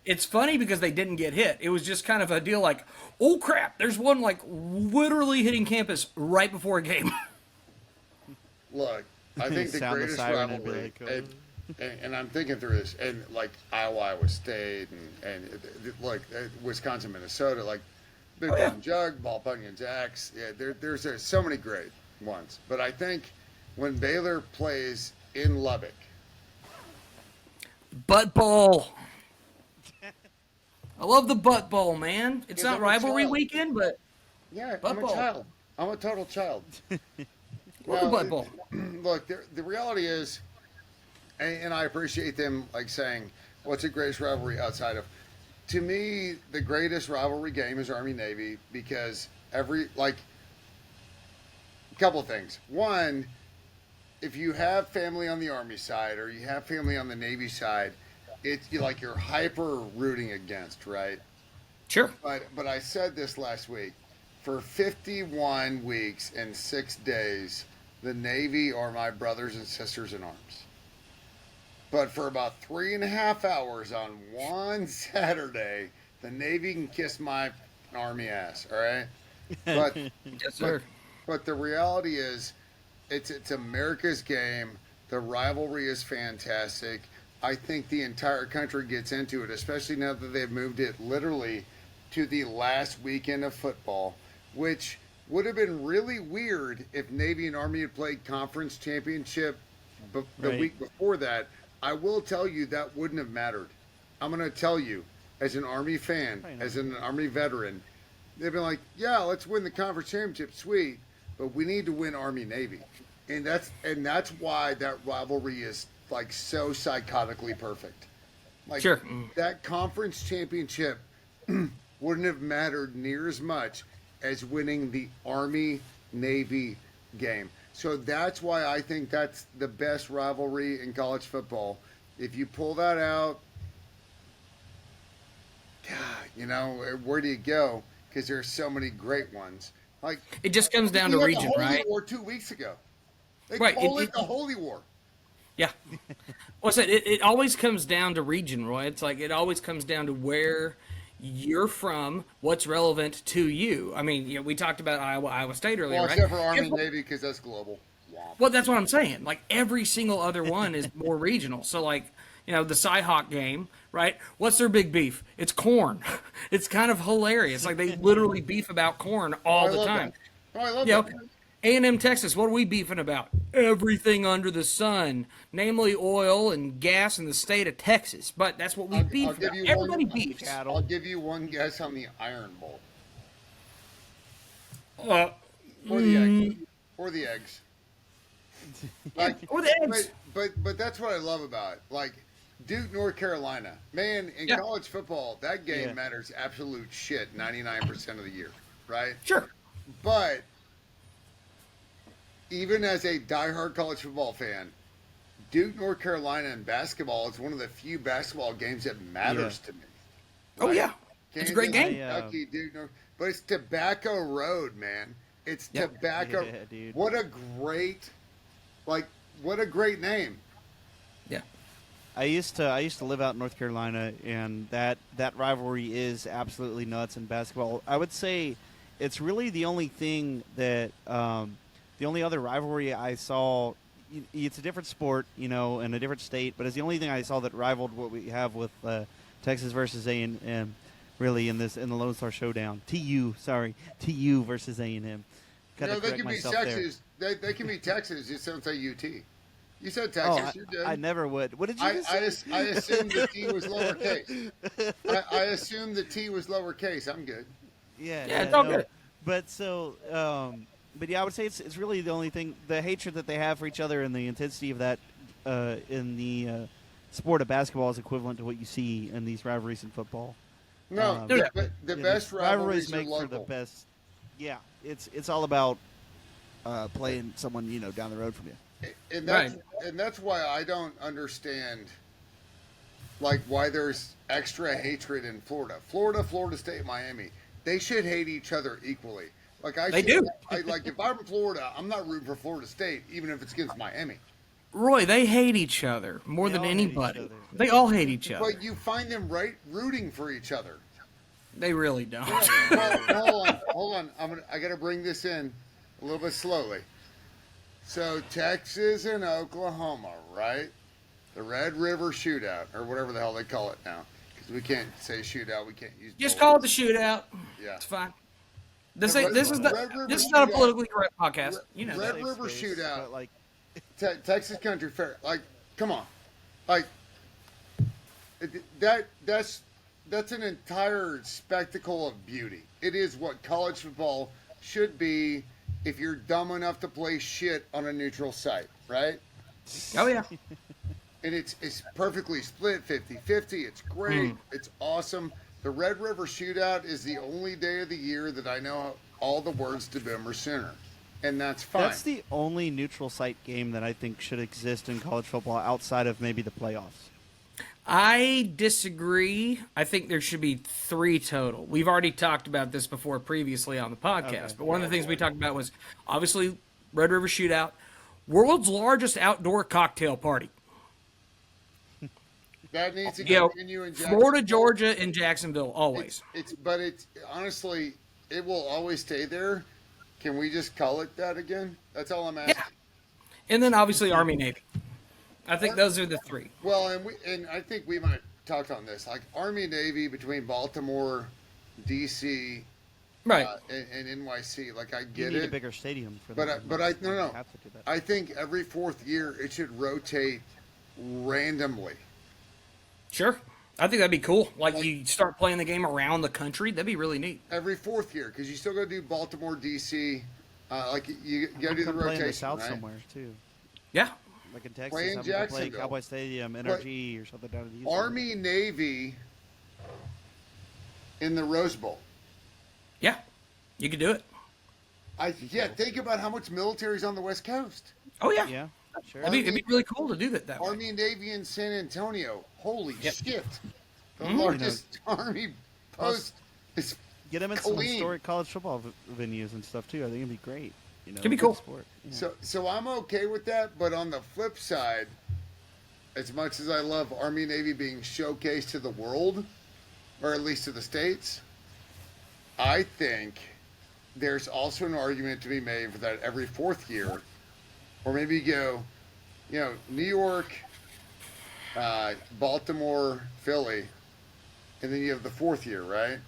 It's funny because they didn't get hit. It was just kind of a deal like, oh crap, there's one like literally hitting campus right before a game. Look, I think the Sound the greatest siren and be rivalry, like, and I'm thinking through this, and like Iowa State, and like Wisconsin, Minnesota, like Big Bone Jug, Ball Punions Axe. Yeah, there's so many great ones. But I think when Baylor plays in Lubbock, Butt Bowl. I love the Butt Bowl, man. It's Because not I'm a rivalry child. weekend, but yeah, Butt I'm Bowl. a child. I'm a total child. love the Butt Bowl. Look, the reality is, and I appreciate them like saying, "What's the greatest rivalry outside of?" To me, the greatest rivalry game is Army Navy because a couple of things. One, if you have family on the Army side or you have family on the Navy side, you're hyper rooting against, right? Sure. But I said this last week. For 51 weeks and 6 days, the Navy are my brothers and sisters in arms. But for about 3.5 hours on one Saturday, the Navy can kiss my Army ass, all right? But Yes, sir. but the reality is, it's America's game. The rivalry is fantastic. I think the entire country gets into it, especially now that they've moved it literally to the last weekend of football, which would have been really weird if Navy and Army had played conference championship the Right. week before that. I will tell you that wouldn't have mattered. I'm going to tell you, as an Army fan, I know. as an Army veteran, they've been like, yeah, let's win the conference championship, sweet, but we need to win Army Navy, and that's why that rivalry is like so psychotically perfect. Like Sure. that conference championship wouldn't have mattered near as much as winning the Army Navy game. So that's why I think that's the best rivalry in college football. If you pull that out, where do you go? Because there's so many great ones. Like It just comes down we to had region, the Holy right? War 2 weeks ago. They Right, call it- it the Holy War. Yeah. Well, I said it always comes down to region, Roy. It's like it always comes down to where you're from, what's relevant to you. I mean, we talked about Iowa State earlier, Well, right? except for Army Yeah, Navy because that's global. Womp. well, that's what I'm saying. Like every single other one is more regional. So, like, the Cyhawk game, right? What's their big beef? It's corn. It's kind of hilarious. Like they literally beef about corn all I the love time. that. Oh, I love You know, that. A&M Texas, what are we beefing about? Everything under the sun, namely oil and gas in the state of Texas. But that's what we I'll beef give about. you Everybody one- beefs. I'll give you one guess on the Iron Bowl Uh, or the eggs. Or the eggs. Like, or the eggs. but that's what I love about it. Like Duke, North Carolina. Man, in Yeah. college football, that game Yeah. matters absolute shit 99% of the year, right? Sure. But even as a diehard college football fan, Duke, North Carolina in basketball is one of the few basketball games that matters to me. Oh, Right? yeah. It's a great Kansas, game. Kentucky, Duke, North, but it's Tobacco Road, man. It's Yep. Tobacco. Yeah, dude. What a great, what a great name. Yeah. I used to live out in North Carolina, and that rivalry is absolutely nuts in basketball. I would say it's really the only thing that the only other rivalry I saw. It's a different sport, in a different state, but it's the only thing I saw that rivaled what we have with Texas versus A&M. Really, in the Lone Star Showdown, TU versus A&M. Gotta They correct can be myself there. Texas. They can be Texas. Just don't say UT. You said Oh, Texas. You're good. I never would. What did you just say? I assumed the T was lowercase. I assumed the T was lowercase. I'm good. Yeah, Yeah, it's all good. But so, but yeah, I would say it's really the only thing. The hatred that they have for each other and the intensity of that in the sport of basketball is equivalent to what you see in these rivalries in football. No, Dude, the Yeah, best these rivalries are make for the local. best. Yeah, it's all about playing someone down the road from you. And that's why I don't understand why there's extra hatred in Florida. Florida State, Miami. They should hate each other equally. They do. If I'm in Florida, I'm not rooting for Florida State, even if it's against Miami. Roy, they hate each other more They than all hate each anybody. other. They all hate each other. But you find them rooting for each other. They really don't. Well, hold on. I got to bring this in a little bit slowly. So Texas and Oklahoma, right? The Red River Shootout, or whatever the hell they call it now, because we can't say shootout. We can't use. Just bullets. call it the shootout. Yeah. It's fine. This Red- ain't. This is not. Red River This is not a Shootout. politically correct podcast. You know Red that. River Space, Shootout. but, Texas Country Fair. Come on. That's an entire spectacle of beauty. It is what college football should be if you're dumb enough to play shit on a neutral site, right? Oh yeah. And it's perfectly split 50-50. It's great. It's awesome. The Red River Shootout is the only day of the year that I know all the words to Boomer Sooner. And that's fine. That's the only neutral site game that I think should exist in college football outside of maybe the playoffs. I disagree. I think there should be 3 total. We've already talked about this before previously on the podcast, Okay. but one of the things we talked about was obviously Red River Shootout, world's largest outdoor cocktail party. That needs to You know, continue in Jacksonville. Florida, Georgia, and Jacksonville always. But it's honestly, it will always stay there. Can we just call it that again? That's all I'm asking. Yeah. And then obviously Army Navy. I think those are the 3. Well, and I think we might talk on this, Army Navy between Baltimore, DC, Right. and NYC. I You get need it. a bigger stadium for But that. no. You have to do that. I think every 4th year it should rotate randomly. Sure. I think that'd be cool. You start playing the game around the country. That'd be really neat. Every 4th year, because you still got to do Baltimore, DC. You got to do the Come play in rotation, the South right? somewhere too. Yeah. Like in Texas, Play in I'm gonna play Jacksonville. Cowboy Stadium, NRG, or something down in Houston. Army Navy in the Rose Bowl. Yeah. You could do it. Think about how much military's on the West Coast. Oh, yeah. Yeah, sure. It'd be really cool to do that way. Army Navy in San Antonio. Holy Yep. shit! The Mhm. largest Army post is Get them in some Colleen. historic college football venues and stuff too. I think it'd be great. Could be good cool. Sport. Yeah. so I'm okay with that. But on the flip side, as much as I love Army Navy being showcased to the world, or at least to the states, I think there's also an argument to be made for that every 4th year, or maybe you go, New York, Baltimore, Philly, and then you have the 4th year, right?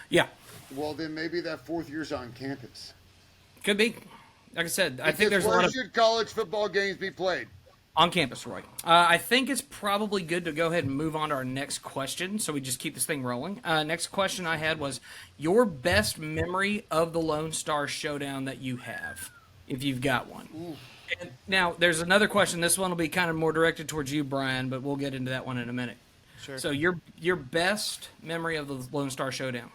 Yeah. Well, then maybe that 4th year's on campus. Could be. Like I said, I think Because there's a where lot of should college football games be played? on campus, Roy. I think it's probably good to go ahead and move on to our next question, so we just keep this thing rolling. Next question I had was your best memory of the Lone Star Showdown that you have, if you've got one. And now, there's another question. This one will be kind of more directed towards you, Brian, but we'll get into that one in a minute. Sure. So, your best memory of the Lone Star Showdown?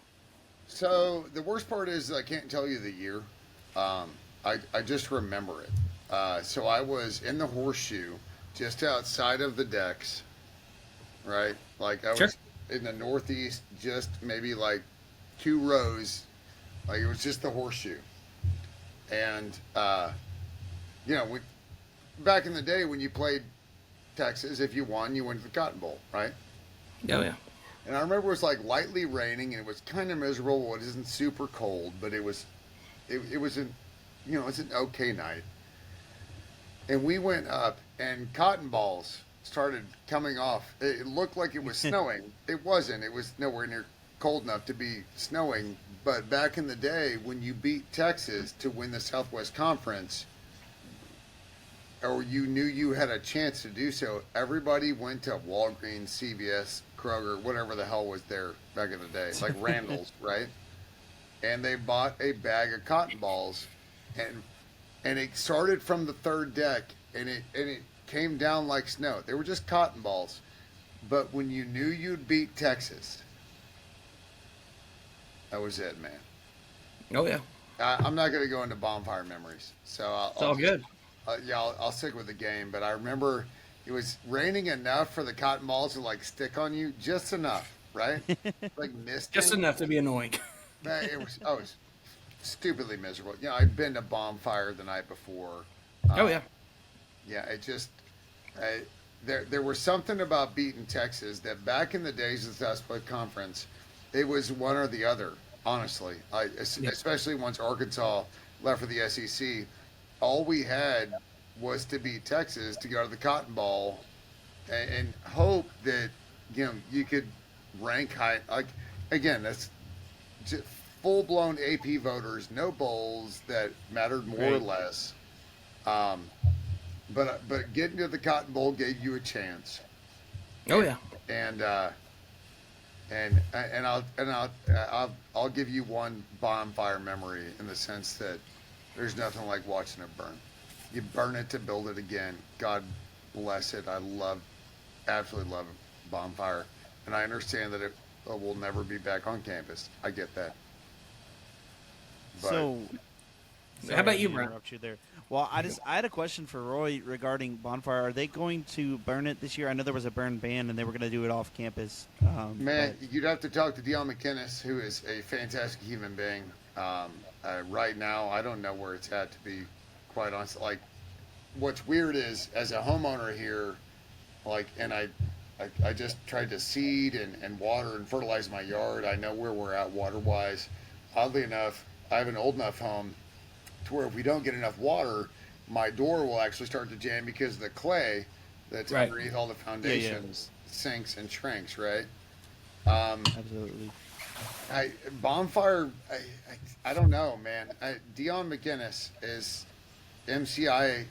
So the worst part is I can't tell you the year. I just remember it. So I was in the horseshoe, just outside of the decks, right? Like I Sure. was in the northeast, just maybe like 2 rows. Like it was just the horseshoe, and we back in the day when you played Texas, if you won, you went to the Cotton Bowl, right? Oh, yeah. And I remember it was like lightly raining, and it was kind of miserable. It isn't super cold, but it was it's an okay night. And we went up, and cotton balls started coming off. It looked like it was snowing. It wasn't. It was nowhere near cold enough to be snowing. But back in the day, when you beat Texas to win the Southwest Conference, or you knew you had a chance to do so, everybody went to Walgreens, CVS, Kroger, whatever the hell was there back in the day, like Randall's, right? And they bought a bag of cotton balls, and it started from the third deck, and it came down like snow. They were just cotton balls, but when you knew you'd beat Texas, that was it, man. Oh, yeah. I'm not going to go into bonfire memories, so It's all good. I'll stick with the game. But I remember it was raining enough for the cotton balls to like stick on you, just enough, right? Like misting. Just enough to be annoying. Man, I was stupidly miserable. I'd been to bonfire the night before. Oh, yeah. Yeah, it just there was something about beating Texas that back in the days of the Southwest Conference, it was one or the other. Honestly, especially once Arkansas left for the SEC, all we had was to beat Texas to go to the Cotton Bowl, and hope that you could rank high. Like again, that's just full blown AP voters, no bowls that mattered more or Right. less. But getting to the Cotton Bowl gave you a chance. Oh, yeah. And I'll give you one bonfire memory in the sense that there's nothing like watching it burn. You burn it to build it again. God bless it. Absolutely love a bonfire, and I understand that it will never be back on campus. I get that. But So, How about sorry you, to Brian? interrupt you there. Well, I had a question for Roy regarding bonfire. Are they going to burn it this year? I know there was a burn ban, and they were going to do it off campus. man, you'd have to talk to Dion McInnes, who is a fantastic human being. Right now, I don't know where it's at, to be quite honest. Like, what's weird is, as a homeowner here, and I just tried to seed and water and fertilize my yard. I know where we're at water-wise. Oddly enough, I have an old enough home to where if we don't get enough water, my door will actually start to jam because the clay that's Right. underneath all the foundations sinks and shrinks, right? Absolutely. Bonfire, I don't know, man. Dion McInnes is MCI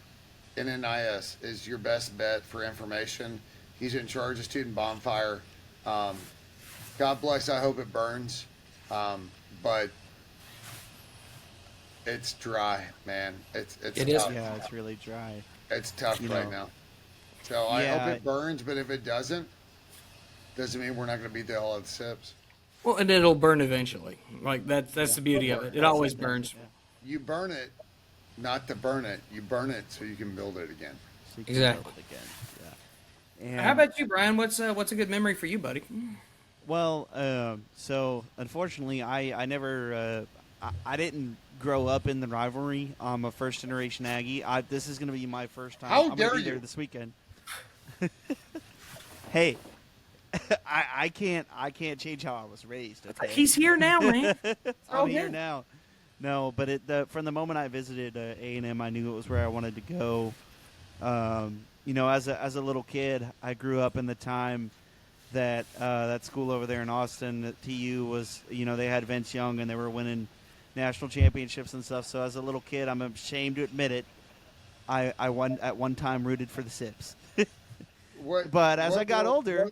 NNIS is your best bet for information. He's in charge of student bonfire. God bless. I hope it burns, but it's dry, man. It's It is. tough. Yeah, it's really dry. It's tough You right know. now. So I hope Yeah. it burns, but if it doesn't mean we're not going to beat the hell out of the Sips. Well, and it'll burn eventually. Like, that's the beauty of it. It always burns. You burn it, not to burn it. You burn it so you can build it again. So you can Exactly. build it again. Yeah. And, How about you, Brian? What's a good memory for you, buddy? Well, so unfortunately, I never, I didn't grow up in the rivalry. I'm a first generation Aggie. This is going to be my first time. How I'm gonna dare be there you. this weekend. Hey, I can't change how I was raised. Okay? He's here now, man. all I'm here good. now. No, but from the moment I visited A&M, I knew it was where I wanted to go. As a little kid, I grew up in the time that that school over there in Austin, that TU was, they had Vince Young and they were winning national championships and stuff. So as a little kid, I'm ashamed to admit it, I at one time rooted for the Sips. But as I got older,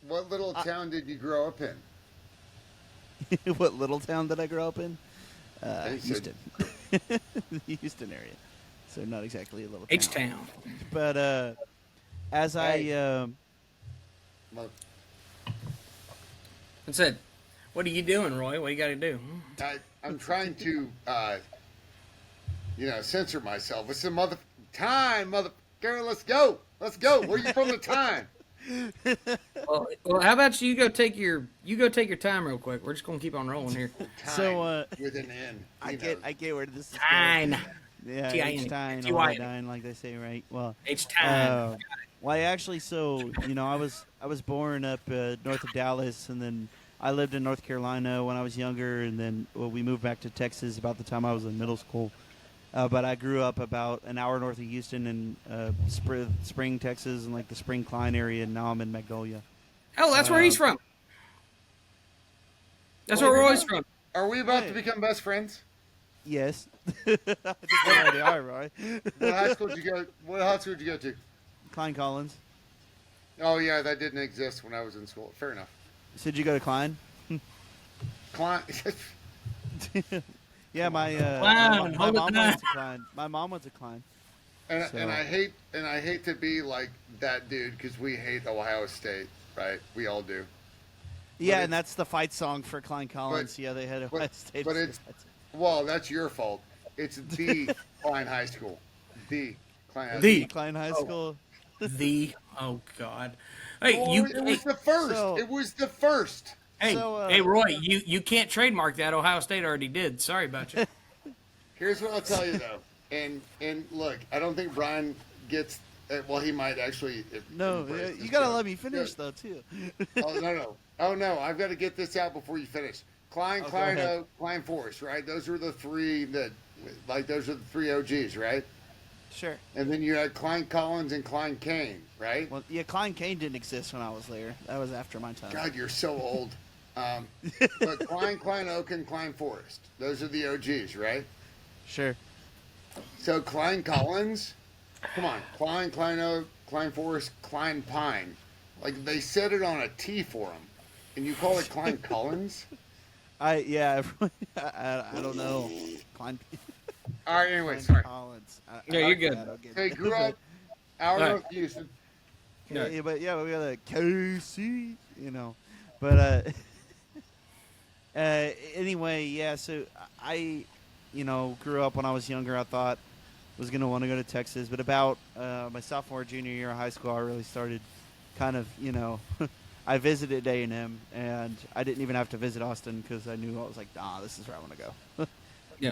what little town did you grow up in? what little town did I grow up in? He said- Houston, the Houston area. so not exactly a little H town. Town. But as I Look, That's it. What are you doing, Roy? What you got to do? I'm trying to, censor myself. It's a time, girl. Let's go. Let's go. Where you from the time? Well, how about you go take your time real quick. We're just gonna keep on rolling here. Time So, with an N. I He get knows. where this is Time. going. Yeah, T-I-N. H-Tine, T-Y-N. Dine, like they say, right? Well, H time. well, I actually, I was born up north of Dallas, and then I lived in North Carolina when I was younger, and then we moved back to Texas about the time I was in middle school. But I grew up about an hour north of Houston in Spring, Texas, and like the Spring Klein area, and now I'm in Magnolia. Oh, that's where he's from. That's where Roy's from. Are we about Hey. to become best friends? Yes. I think we already are, right? What high school did you go? What high school did you go to? Klein Collins. Oh yeah, that didn't exist when I was in school. Fair enough. So did you go to Klein? Klein. Yeah, my Klein, my hold it mom down. went to Klein. My mom went to Klein. and, So- and I hate to be like that dude because we hate Ohio State, right? We all do. Yeah, it's- and that's the fight song for Klein Collins. Yeah, they had Ohio State. but it's well, that's your fault. It's the Klein High School. The Klein High School. The Klein High School. oh God. Hey, Oh, you. it was the first. So- It was the first. Hey, So, hey, Roy, you can't trademark that. Ohio State already did. Sorry about you. Here's what I'll tell you though, and look, I don't think Brian gets. Well, he might actually. No, embrace you this gotta joke. let me finish Yeah. though too. Oh no! I've got to get this out before you finish. Klein, Oh, go Klein, ahead. Klein Forest, right? Those were the three that, those are the three OGs, right? Sure. And then you had Klein Collins and Klein Kane, right? Well, yeah, Klein Kane didn't exist when I was there. That was after my time. God, you're so old. But Klein Oak and Klein Forest, those are the OGs, right? Sure. So Klein Collins, come on, Klein Oak, Klein Forest, Klein Pine, like they said it on a T for them, and you call it Klein Collins? I don't know. Klein. All right, anyway, Klein sorry. Collins. Yeah, you're good. I don't get They it. grew up out All of Houston. Yeah, we got a KC, But anyway, yeah. So I, grew up when I was younger. I thought was gonna want to go to Texas, but about my sophomore, junior year of high school, I really started kind of, I visited A&M, and I didn't even have to visit Austin because I knew I was like, nah, this is where I want to go. Yeah.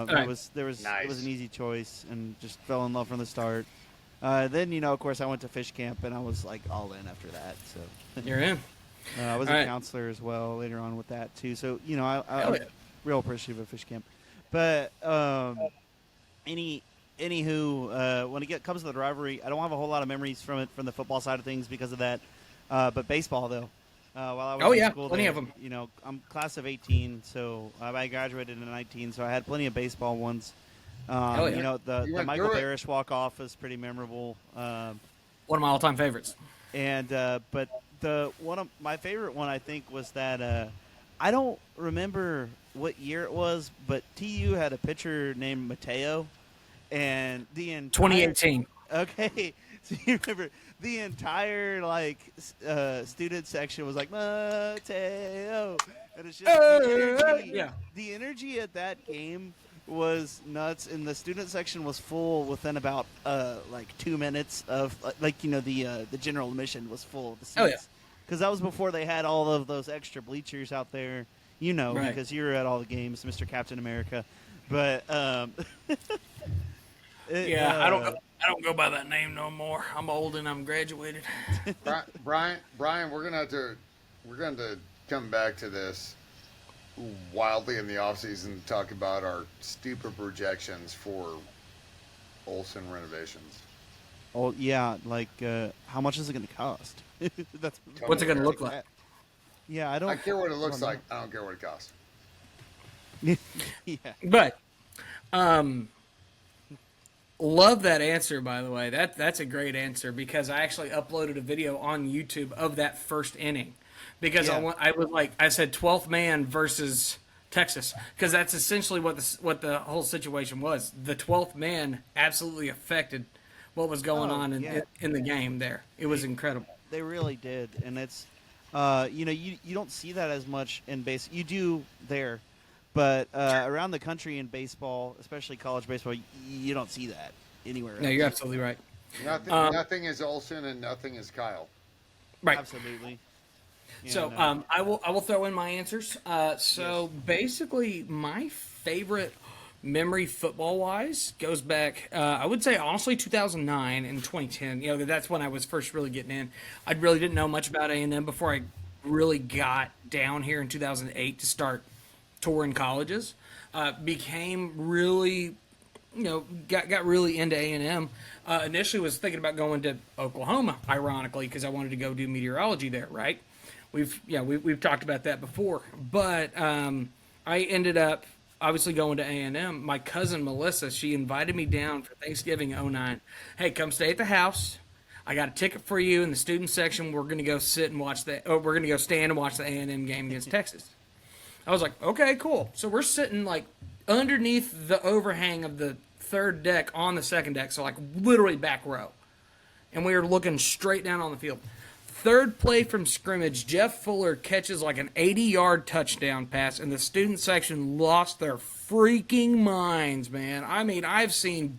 It right. was Nice. it was an easy choice, and just fell in love from the start. Then of course, I went to fish camp, and I was like all in after that. So You're in. I was All a right. counselor as well later on with that too. So Hell I'm yeah. real appreciative of fish camp. But anywho, when it comes to the rivalry, I don't have a whole lot of memories from it from the football side of things because of that. But baseball though, while I was Oh, in yeah, school, plenty there, of 'em. I'm class of 18, so I graduated in 19, so I had plenty of baseball ones. Hell yeah. You The went Michael through it. Barish walk off was pretty memorable. One of my all-time favorites. And but one of my favorite one I think was that I don't remember what year it was, but TU had a pitcher named Mateo, and the entire 2018. Okay, so you remember the entire student section was like Mateo, and it's just the energy, Yeah. the energy at that game was nuts, and the student section was full within about 2 minutes of the general admission was full of the seats. Oh, yeah. Because that was before they had all of those extra bleachers out there, Right. because you were at all the games, Mr. Captain America. But Yeah, I don't go by that name no more. I'm old and I'm graduated. Brian, we're going to come back to this wildly in the offseason to talk about our stupid projections for Olsen renovations. Oh yeah, how much is it going to cost? That's What's it gonna look like? Yeah, I don't. I care what it looks don't like. I don't care what it costs. know. Yeah. But, love that answer, by the way. That's a great answer because I actually uploaded a video on YouTube of that first inning because Yeah. I was like, I said 12th man versus Texas, because that's essentially what the whole situation was. The 12th man absolutely affected what was going on in the game there. It was incredible. They really did, and it's you don't see that as much in base. You do there, but around the country in baseball, especially college baseball, you don't see that anywhere else. No, you're absolutely right. Nothing is Olsen and nothing is Kyle. Right. Absolutely. So I will throw in my answers. Basically, my favorite memory football wise goes back. I would say honestly 2009 and 2010. You know, that's when I was first really getting in. I really didn't know much about A&M before I really got down here in 2008 to start touring colleges. Became really, got really into A&M. Initially was thinking about going to Oklahoma, ironically, because I wanted to go do meteorology there, right? We've talked about that before, but I ended up obviously going to A&M. My cousin Melissa, she invited me down for Thanksgiving '09. Hey, come stay at the house. I got a ticket for you in the student section. We're going to go we're going to go stand and watch the A&M game against Texas. I was like, okay, cool. So we're sitting like underneath the overhang of the third deck on the second deck, so like literally back row, and we were looking straight down on the field. Third play from scrimmage, Jeff Fuller catches like an 80-yard touchdown pass, and the student section lost their freaking minds, man. I mean, I've seen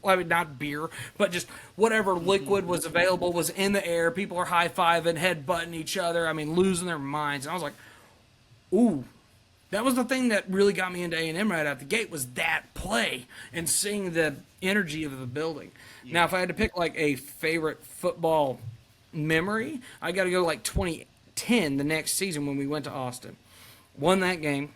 not beer, but just whatever liquid was available was in the air. People are high-fiving, head-butting each other. I mean, losing their minds. And I was like, ooh. That was the thing that really got me into A&M right out the gate, was that play and seeing the energy of the building. Yeah. Now, if I had to pick like a favorite football memory, I got to go like 2010, the next season when we went to Austin. Won that game.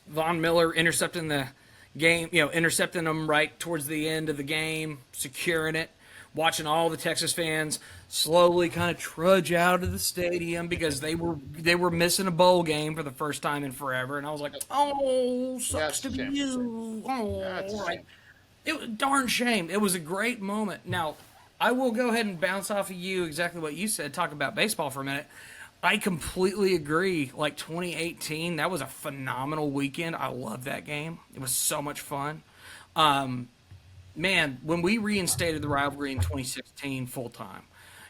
Von Miller intercepting the game, intercepting them right towards the end of the game, securing it. Watching all the Texas fans slowly kind of trudge out of the stadium because they were missing a bowl game for the first time in forever, and I was like, "Oh, sucks to be you." Oh, right. It was a darn shame. It was a great moment. Now, I will go ahead and bounce off of you exactly what you said. Talk about baseball for a minute. I completely agree. Like 2018, that was a phenomenal weekend. I love that game. It was so much fun. Man, when we reinstated the rivalry in 2016 full time,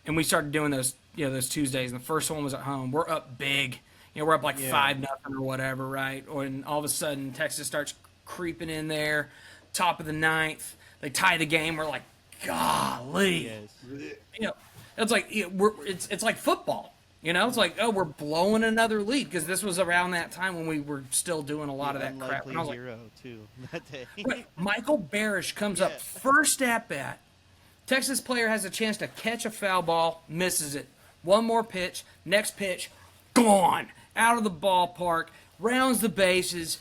and we started doing those Tuesdays, and the first one was at home, we're up big. We're up like 5-0 or whatever, right? And all of a sudden, Texas starts creeping in there, top of the ninth. They tie the game. We're like, golly, it's like it's like football. It's like, oh, we're blowing another lead, because this was around that time when we were still doing a lot of that crap. And I was like, hero too that day. Right. Michael Barish comes up first at bat. Texas player has a chance to catch a foul ball, misses it. One more pitch, next pitch, gone out of the ballpark, rounds the bases.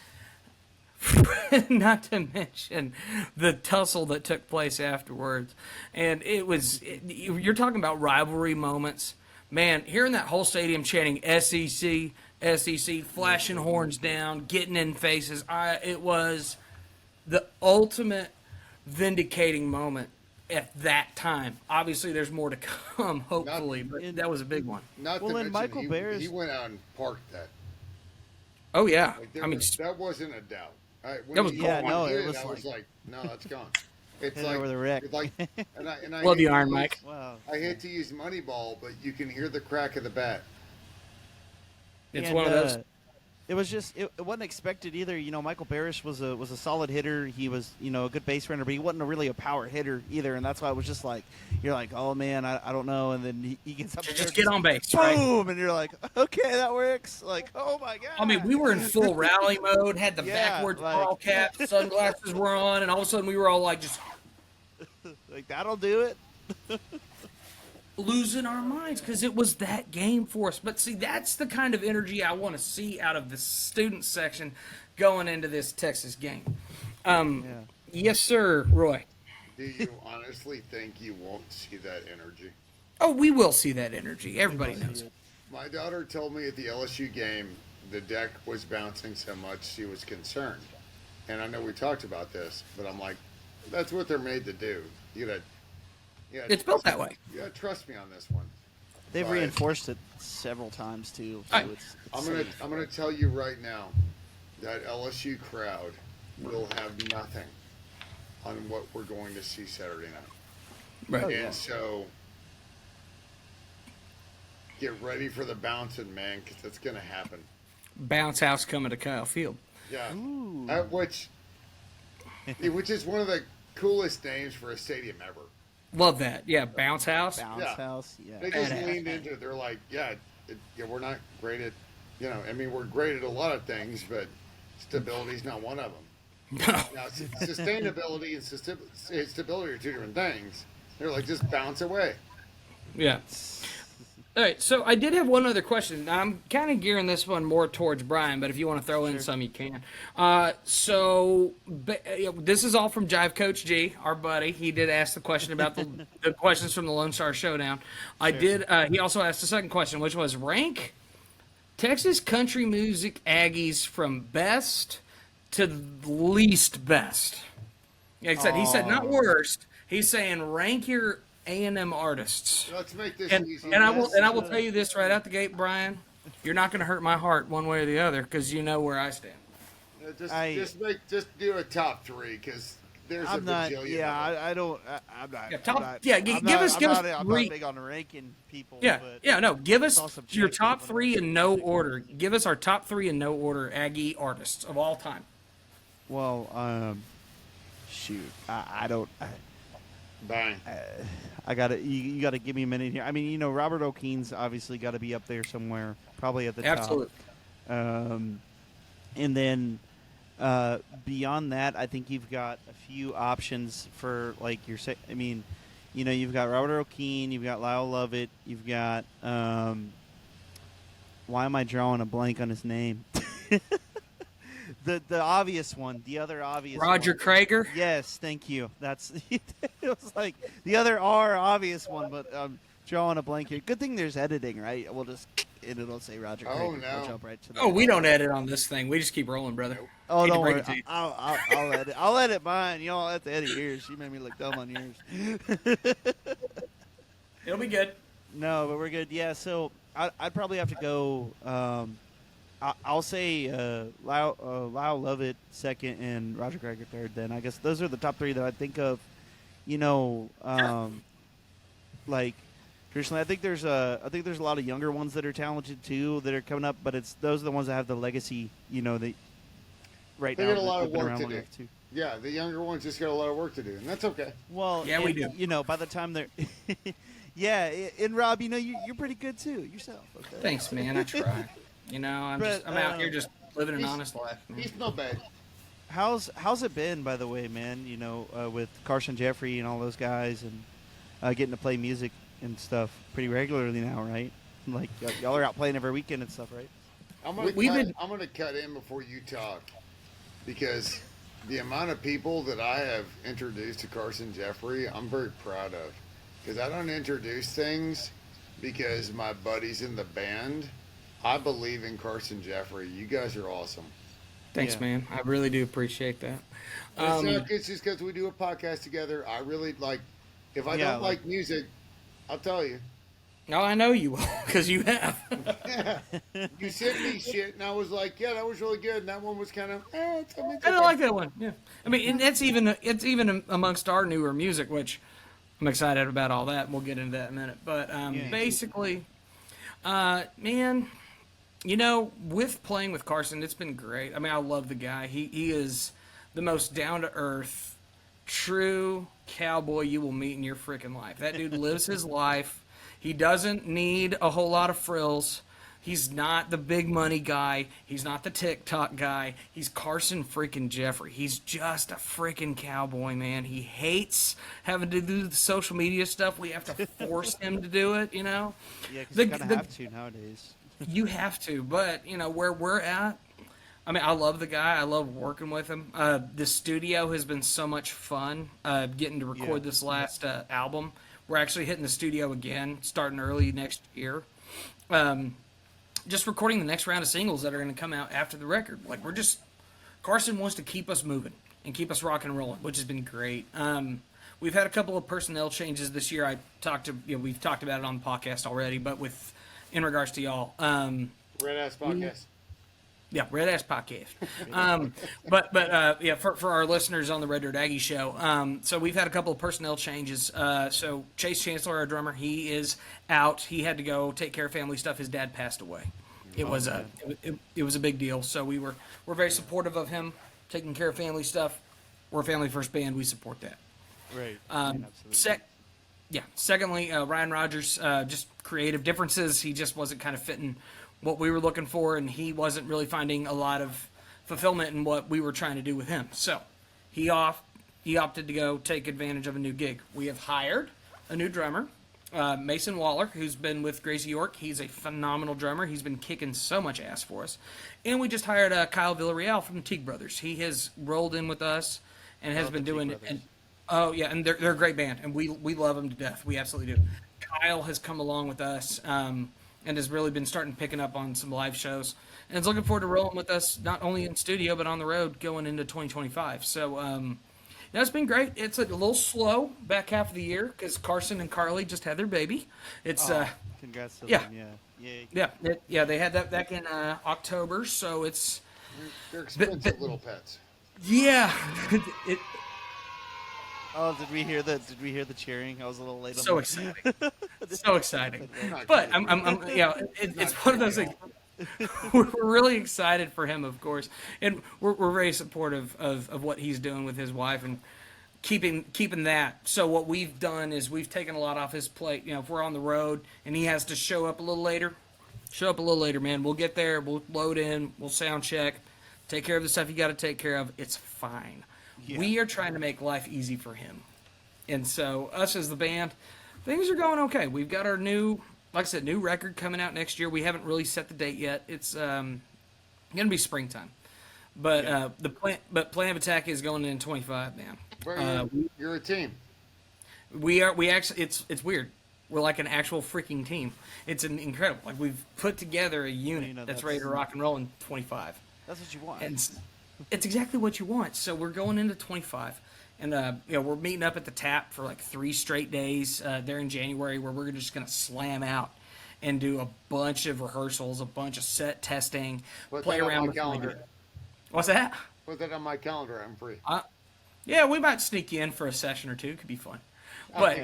Not to mention the tussle that took place afterwards, and you're talking about rivalry moments. Man, hearing that whole stadium chanting SEC, SEC, flashing horns down, getting in faces, it was the ultimate vindicating moment at that time. Obviously, there's more to come, hopefully, but that was a big one. Not to mention, Michael Bears, he went out and parked that. Oh, yeah. That wasn't a doubt. That was gone. No, it was like, no, it's gone. It's like over the wreck. And I love you, Iron Mike. Wow. I hate to use Moneyball, but you can hear the crack of the bat. It's one of those. It was just it wasn't expected either. Michael Barish was a solid hitter. He was a good base runner, but he wasn't really a power hitter either. And that's why it was just like, you're like, oh man, I don't know. And then he gets up, just get on base, boom, right? And you're like, okay, that works. Like, oh my god. I mean, we were in full rally mode, had the backwards ball cap, sunglasses were on, and all of a sudden we were all like just. Like, that'll do it. Losing our minds because it was that game for us. But see, that's the kind of energy I want to see out of the student section going into this Texas game. Yes, sir, Roy. Do you honestly think you won't see that energy? Oh, we will see that energy. Everybody knows. My daughter told me at the LSU game the deck was bouncing so much she was concerned. And I know we talked about this, but I'm like, that's what they're made to do. It's built that way. You gotta trust me on this one. They've reinforced it several times too. So I'm gonna tell you right now, that LSU crowd will have nothing on what we're going to see Saturday night. Right. Oh, And yeah. so get ready for the bouncing, man, because it's going to happen. Bounce house coming to Kyle Field. Yeah. Ooh. Which is one of the coolest names for a stadium ever. Love that. Yeah, bounce house. Bounce Yeah. house. Yeah. They just Badass. leaned into it. They're like, yeah, we're not great at, I mean, we're great at a lot of things, but stability's not one of them. No. Now, sustainability and stability are two different things. They're like, just bounce away. Yeah. All right, so I did have one other question. I'm kind of gearing this one more towards Brian, but if you want to throw in some, you can. This is all from Jive Coach G, our buddy. He did ask the question about the questions from the Lone Star Showdown. He also asked the second question, which was rank Texas country music Aggies from best to least best. Like I said, he said not worst. He's saying rank your A&M artists. Let's make this And, easy. and I will tell you this right out the gate, Brian. You're not going to hurt my heart one way or the other because you know where I stand. Just do a top three because there's I'm a not. bajillion. Yeah, of them. I don't. I'm not. Yeah, top- I'm not, yeah, I'm give not- us- I'm give us not- I'm three. not big on ranking people. Yeah, but yeah, no. Give us all your subjective top when it three comes in to no music. order. Give us our top three in no order Aggie artists of all time. Well, shoot, I don't. Bang. I gotta. You gotta give me a minute here. I mean, Robert O'Keen's obviously got to be up there somewhere, probably at the Absolutely. top. And then beyond that, I think you've got a few options for like your. I mean, you've got Robert O'Keen, you've got Lyle Lovett, you've got. Why am I drawing a blank on his name? The obvious one, the other obvious Roger one. Krager. Yes, thank you. That's it was like the other obvious one, but I'm drawing a blank here. Good thing there's editing, right? We'll just it'll say Roger. Oh, Krager. no. We'll jump right to that. Oh, we don't edit on this thing. We just keep rolling, brother. Oh, Hate to don't break worry. it to you. I'll edit. I'll edit mine. You don't have to edit yours. You made me look dumb on yours. It'll be good. No, but we're good. Yeah, so I'd probably have to go. I'll say Lyle Lovett second and Roger Krager third. Then I guess those are the top three that I think of. Like traditionally, I think there's a lot of younger ones that are talented too that are coming up, but those are the ones that have the legacy. They right They now got a lot that of have been work around to long do. enough too. Yeah, the younger ones just got a lot of work to do, and that's okay. Well, Yeah, we do. By the time they're, yeah, and Rob, you're pretty good too yourself. Okay? Thanks, man. I try. I'm out here just living an he's- honest life. Man. He's no bad. How's it been, by the way, man? With Carson Jeffrey and all those guys, and getting to play music and stuff pretty regularly now, right? Like y'all are out playing every weekend and stuff, right? I'm gonna We've cut, been- I'm gonna cut in before you talk because the amount of people that I have introduced to Carson Jeffrey, I'm very proud of. Because I don't introduce things because my buddies in the band. I believe in Carson Jeffrey. You guys are awesome. Thanks, Yeah. man. I really do appreciate that. It's just because we do a podcast together. I really like. If I Yeah, don't like music, I'll tell you. No, I know you will because you have. You sent me shit, and I was like, "Yeah, that was really good." And that one was kind of. It's I don't like that one. Yeah, I mean, and it's even amongst our newer music, which I'm excited about all that. We'll get into that in a minute. But basically, man, with playing with Carson, it's been great. I mean, I love the guy. He is the most down to earth, true cowboy you will meet in your freaking life. That dude lives his life. He doesn't need a whole lot of frills. He's not the big money guy. He's not the TikTok guy. He's Carson freaking Jeffrey. He's just a freaking cowboy, man. He hates having to do the social media stuff. We have to force him to do it, Yeah, because The- you kind of the- have to nowadays. You have to, but where we're at, I mean, I love the guy. I love working with him. The studio has been so much fun. Getting to record this last album. We're actually hitting the studio again, starting early next year. Just recording the next round of singles that are going to come out after the record. Like Carson wants to keep us moving and keep us rocking and rolling, which has been great. We've had a couple of personnel changes this year. We've talked about it on the podcast already, but in regards to y'all. Red Ass Podcast. Yeah, Red Ass Podcast. Yeah, for our listeners on the Red Dirt Aggie show, so we've had a couple of personnel changes. So Chase Chancellor, our drummer, he is out. He had to go take care of family stuff. His dad passed away. It was it was a big deal. So we're very supportive of him taking care of family stuff. We're a family first band. We support that. Right. Absolutely. Secondly, Ryan Rogers, just creative differences. He just wasn't kind of fitting what we were looking for, and he wasn't really finding a lot of fulfillment in what we were trying to do with him. So he opted to go take advantage of a new gig. We have hired a new drummer, Mason Waller, who's been with Gracie York. He's a phenomenal drummer. He's been kicking so much ass for us. And we just hired Kyle Villarreal from the Teague Brothers. He has rolled in with us and has been doing it. Oh yeah, and they're a great band, and we love them to death. We absolutely do. Kyle has come along with us, and has really been starting picking up on some live shows, and is looking forward to rolling with us not only in studio but on the road going into 2025. So it's been great. It's a little slow back half of the year because Carson and Carly just had their baby. It's congrats to yeah. them. Yeah. They had that back in October, so it's They're expensive little pets. yeah. Oh, did we hear the cheering? I was a little late on So that. exciting. So exciting. Not But kidding. it's one of those things. We're really excited for him, of course, and we're very supportive of what he's doing with his wife and keeping that. So what we've done is we've taken a lot off his plate. If we're on the road and he has to show up a little later, man. We'll get there. We'll load in. We'll sound check. Take care of the stuff you got to take care of. It's fine. Yeah. We are trying to make life easy for him. And so us as the band, things are going okay. We've got our new record coming out next year. We haven't really set the date yet. It's going to be springtime. But Plan of Attack is going in 25, man. You're a team. We actually it's weird. We're like an actual freaking team. It's incredible. Like we've put together a unit that's ready to rock and roll in 25. That's what you want. And it's exactly what you want. So we're going into 25, and we're meeting up at the Tap for like 3 straight days there in January, where we're just gonna slam out and do a bunch of rehearsals, a bunch of set testing, play around with calendar. What's that? Put that on my calendar. I'm free. Yeah, we might sneak you in for a session or two. Could be fun. But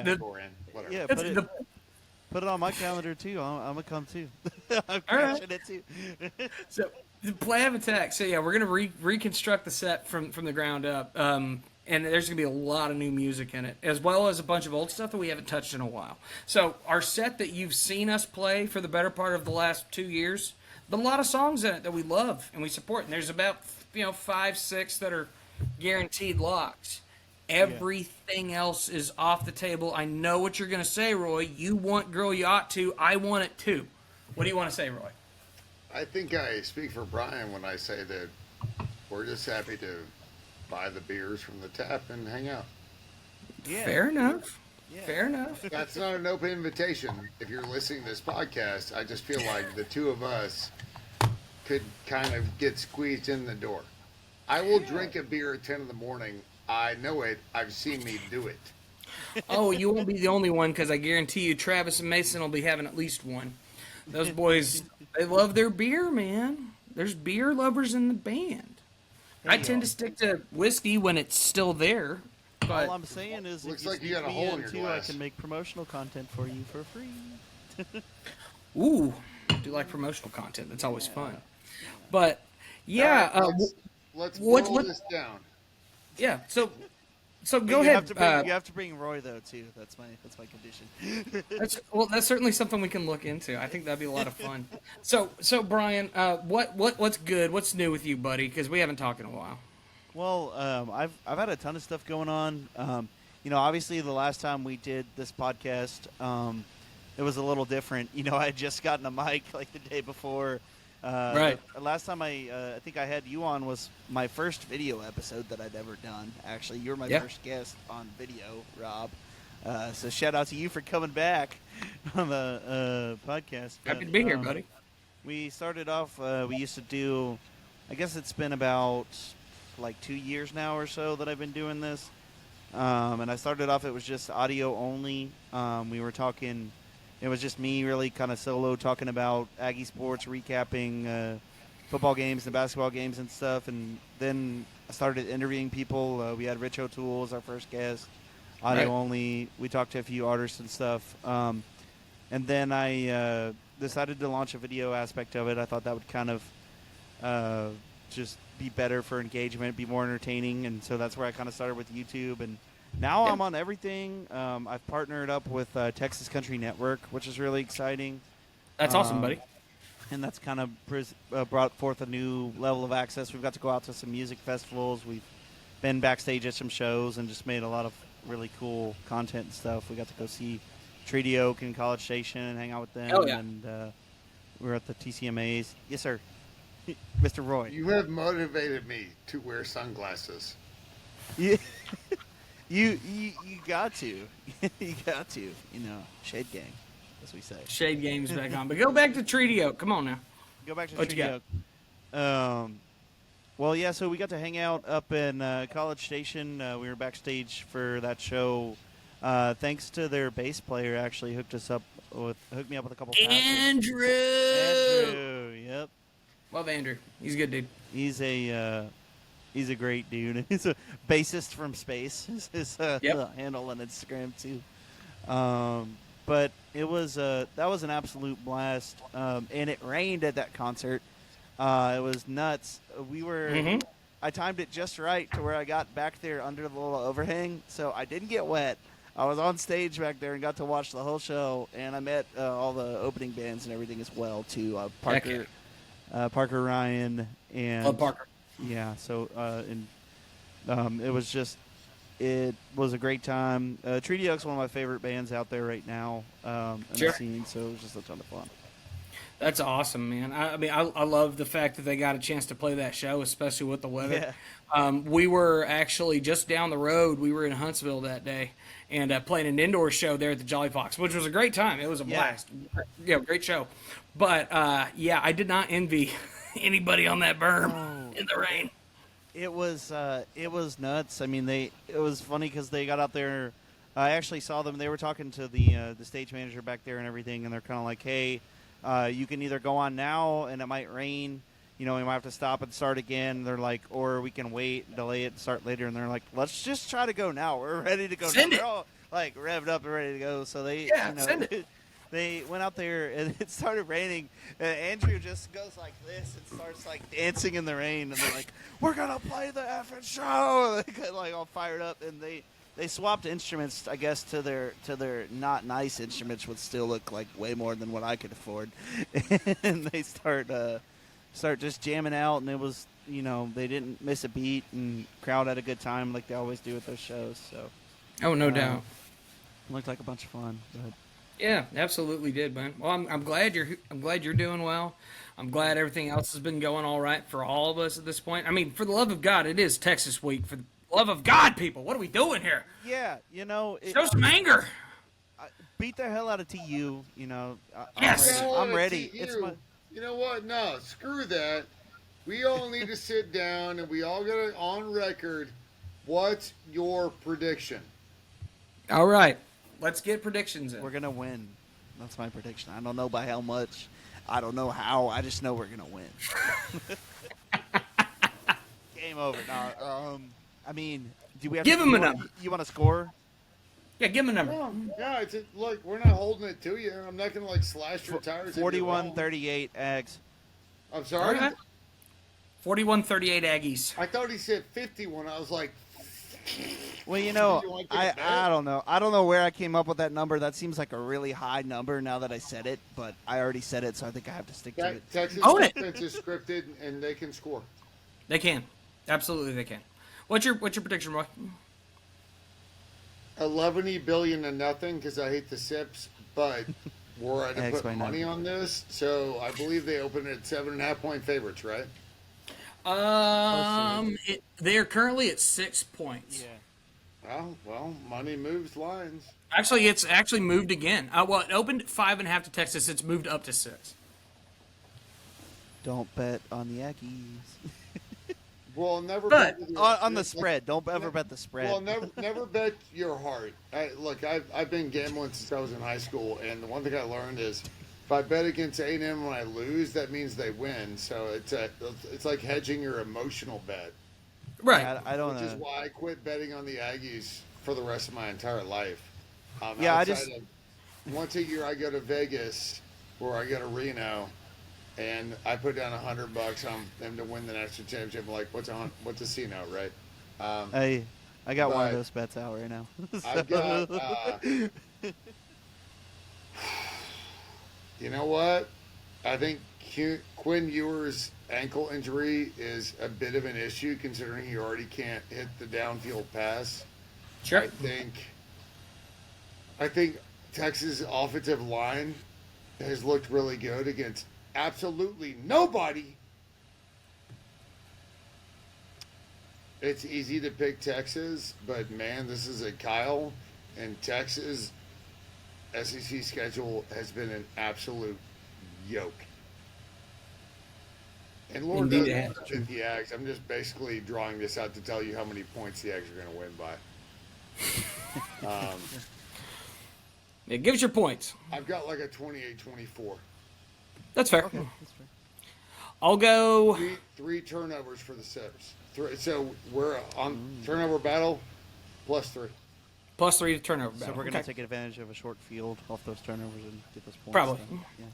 whatever. Yeah, put it on my calendar too. I'm gonna come too. I'm crashing it too. So the Plan of Attack. So yeah, we're gonna reconstruct the set from the ground up, and there's gonna be a lot of new music in it, as well as a bunch of old stuff that we haven't touched in a while. So our set that you've seen us play for the better part of the last 2 years, but a lot of songs in it that we love and we support. And there's about 5, 6 that are guaranteed locks. Everything else is off the table. I know what you're gonna say, Roy. You want Girl You Ought To. I want it too. What do you want to say, Roy? I think I speak for Brian when I say that we're just happy to buy the beers from the tap and hang out. Yeah. Fair enough. Yeah. Fair enough. That's not an open invitation. If you're listening to this podcast, I just feel like the two of us could kind of get squeezed in the door. I will drink a beer at 10 in the morning. I know it. I've seen me do it. Oh, you won't be the only one, because I guarantee you Travis and Mason will be having at least one. Those boys, they love their beer, man. There's beer lovers in the band. I tend to stick to whiskey when it's still there. But all I'm saying is, looks if you like you sneak got a me hole in in your too, glass. I can make promotional content for you for free. ooh, I do like promotional content. That's always fun. But yeah, All right, let's boil this down. yeah. So go you ahead. You have to bring Roy though too. That's my condition. That's certainly something we can look into. I think that'd be a lot of fun. So Brian, what's good? What's new with you, buddy? Because we haven't talked in a while. Well, I've had a ton of stuff going on. Obviously the last time we did this podcast, it was a little different. I had just gotten a mic like the day before. Right. The last time I think I had you on was my first video episode that I'd ever done. Actually, you were my first guest on video, Rob. So shout out to you for coming back on the podcast. Happy to be here, buddy. We started off. We used to do. I guess it's been about like 2 years now or so that I've been doing this. And I started off. It was just audio only. We were talking. It was just me really kind of solo talking about Aggie sports, recapping football games and basketball games and stuff. And then I started interviewing people. We had Rich O'Toole as our first guest, audio Right. only. We talked to a few artists and stuff. And then I decided to launch a video aspect of it. I thought that would kind of just be better for engagement, be more entertaining. And so that's where I kind of started with YouTube. And now I'm on everything. I've partnered up with Texas Country Network, which is really exciting. That's awesome, buddy. And that's kind of brought forth a new level of access. We've got to go out to some music festivals. We've been backstage at some shows and just made a lot of really cool content and stuff. We got to go see Treaty Oak and College Station and hang out with them. Oh, yeah. And we were at the TCMAs. Yes, sir. Mr. Roy. You have motivated me to wear sunglasses. Yeah. You got to. You got to. You know, Shade Gang, as we say. Shade game's back on. But go back to Treaty Oak. Come on now. Go back to What you Treaty Oak. Well, yeah, so we got to hang out up in College Station. We were backstage for that show. Thanks to their bass player, actually hooked me up with a couple passes. Andrew, yep. Love Andrew. He's a good dude. He's a great dude. He's a bassist from space. Is his handle on Instagram too. But it was that was an absolute blast. And it rained at that concert. It was nuts. We were. I timed it just right to where I got back there under the little overhang, so I didn't get wet. I was on stage back there and got to watch the whole show, and I met all the opening bands and everything as well too. Parker Ryan and Love Parker. Yeah, so it was a great time. Treaty Oak's one of my favorite bands out there right now in the scene, so it was just a ton of fun. That's awesome, man. I love the fact that they got a chance to play that show, especially with the weather. Yeah. We were actually just down the road. We were in Huntsville that day and playing an indoor show there at the Jolly Fox, which was a great time. It was a blast. Yeah, great show. But, I did not envy anybody on that berm in the rain. It was nuts. I mean, it was funny because they got out there. I actually saw them. They were talking to the stage manager back there and everything, and they're kind of like, hey, you can either go on now and it might rain. You know, we might have to stop and start again. They're like, or we can wait, delay it, and start later. And they're like, let's just try to go now. We're ready to go. Send now. it. We're all like revved up and ready to go. So they, send it. They went out there and it started raining. And Andrew just goes like this and starts like dancing in the rain. And they're like, we're gonna play the effing show. And they got like all fired up. And they swapped instruments, I guess, to their not nice instruments, would still look like way more than what I could afford. And they start just jamming out, and it was, they didn't miss a beat, and crowd had a good time like they always do at those shows. So, No doubt. Looked like a bunch of fun. But Yeah, absolutely did, man. Well, I'm glad you're doing well. I'm glad everything else has been going all right for all of us at this point. I mean, for the love of God, it is Texas week. For the love of God, people, what are we doing here? yeah, Show some anger. Beat the hell out of TU. Yes. I'm ready. TU, It's my. You know what? No, screw that. We all need to sit down and we all got it on record. What's your prediction? All right, let's get predictions in. We're gonna win. That's my prediction. I don't know by how much. I don't know how. I just know we're gonna win. Game over. No, I mean, do we have Give to him a score? number. You want to score? Yeah, give him a number. Yeah, look, we're not holding it to you. I'm not gonna slash your tires. if you're 41-38 wrong. Eggs. I'm sorry. Okay. 41-38 Aggies. I thought he said 51. I was like, Well, You want to get it I don't know. I don't know where I came up with that number. That seems like a really high number now that I said it, but I already said it, so I think I have to stick to it. Texas Own it. defense is scripted and they can score. They can, absolutely they can. What's your prediction, Roy? 11 billion to nothing because I hate the SIPs, but we're at to put Explain that. money on this. So I believe they opened at 7.5 point favorites, right? They are currently at 6 points. Well, money moves lines. Actually, it's actually moved again. Well, it opened at 5.5 to Texas. It's moved up to 6. Don't bet on the Aggies. Well, never But- bet with on the spread. Don't ever bet the spread. Well, never bet your heart. Look, I've been gambling since I was in high school, and the one thing I learned is if I bet against A&M when I lose, that means they win. So it's like hedging your emotional bet, Right. Yeah, I don't which is know. why I quit betting on the Aggies for the rest of my entire life. Yeah, I Outside just of once a year, I go to Vegas or I go to Reno, and I put down $100 on them to win the national championship. I'm like, what's a C note, right? Um, I got one of but those bets out right now. I've got, So- you know what? I think Quinn Ewers' ankle injury is a bit of an issue considering he already can't hit the downfield pass. Sure. I think Texas' offensive line has looked really good against absolutely nobody. It's easy to pick Texas, but man, this is a Kyle, and Texas SEC schedule has been an absolute yoke. And Lord Indeed knows it I'm has. gonna pick the Ags. I'm just basically drawing this out to tell you how many points the Ags are going to win by. Yeah, give us your points. I've got like a 28-24. That's fair. Okay, that's fair. I'll go. Three turnovers for the Sips. So we're on turnover battle +3. +3 to turnover So battle. we're gonna Okay. take advantage of a short field off those turnovers and get those points. Probably. So, yeah.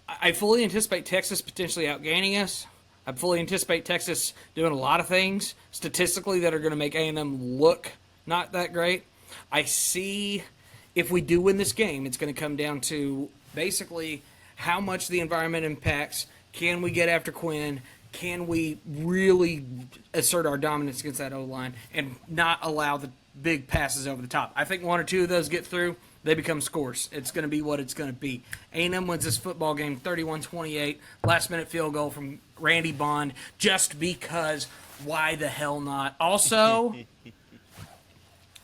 I fully anticipate Texas potentially outgaining us. I fully anticipate Texas doing a lot of things statistically that are going to make A&M look not that great. I see if we do win this game, it's going to come down to basically how much the environment impacts. Can we get after Quinn? Can we really assert our dominance against that O-line and not allow the big passes over the top? I think one or two of those get through. They become scores. It's going to be what it's going to be. A&M wins this football game 31-28. Last-minute field goal from Randy Bond just because why the hell not? Also,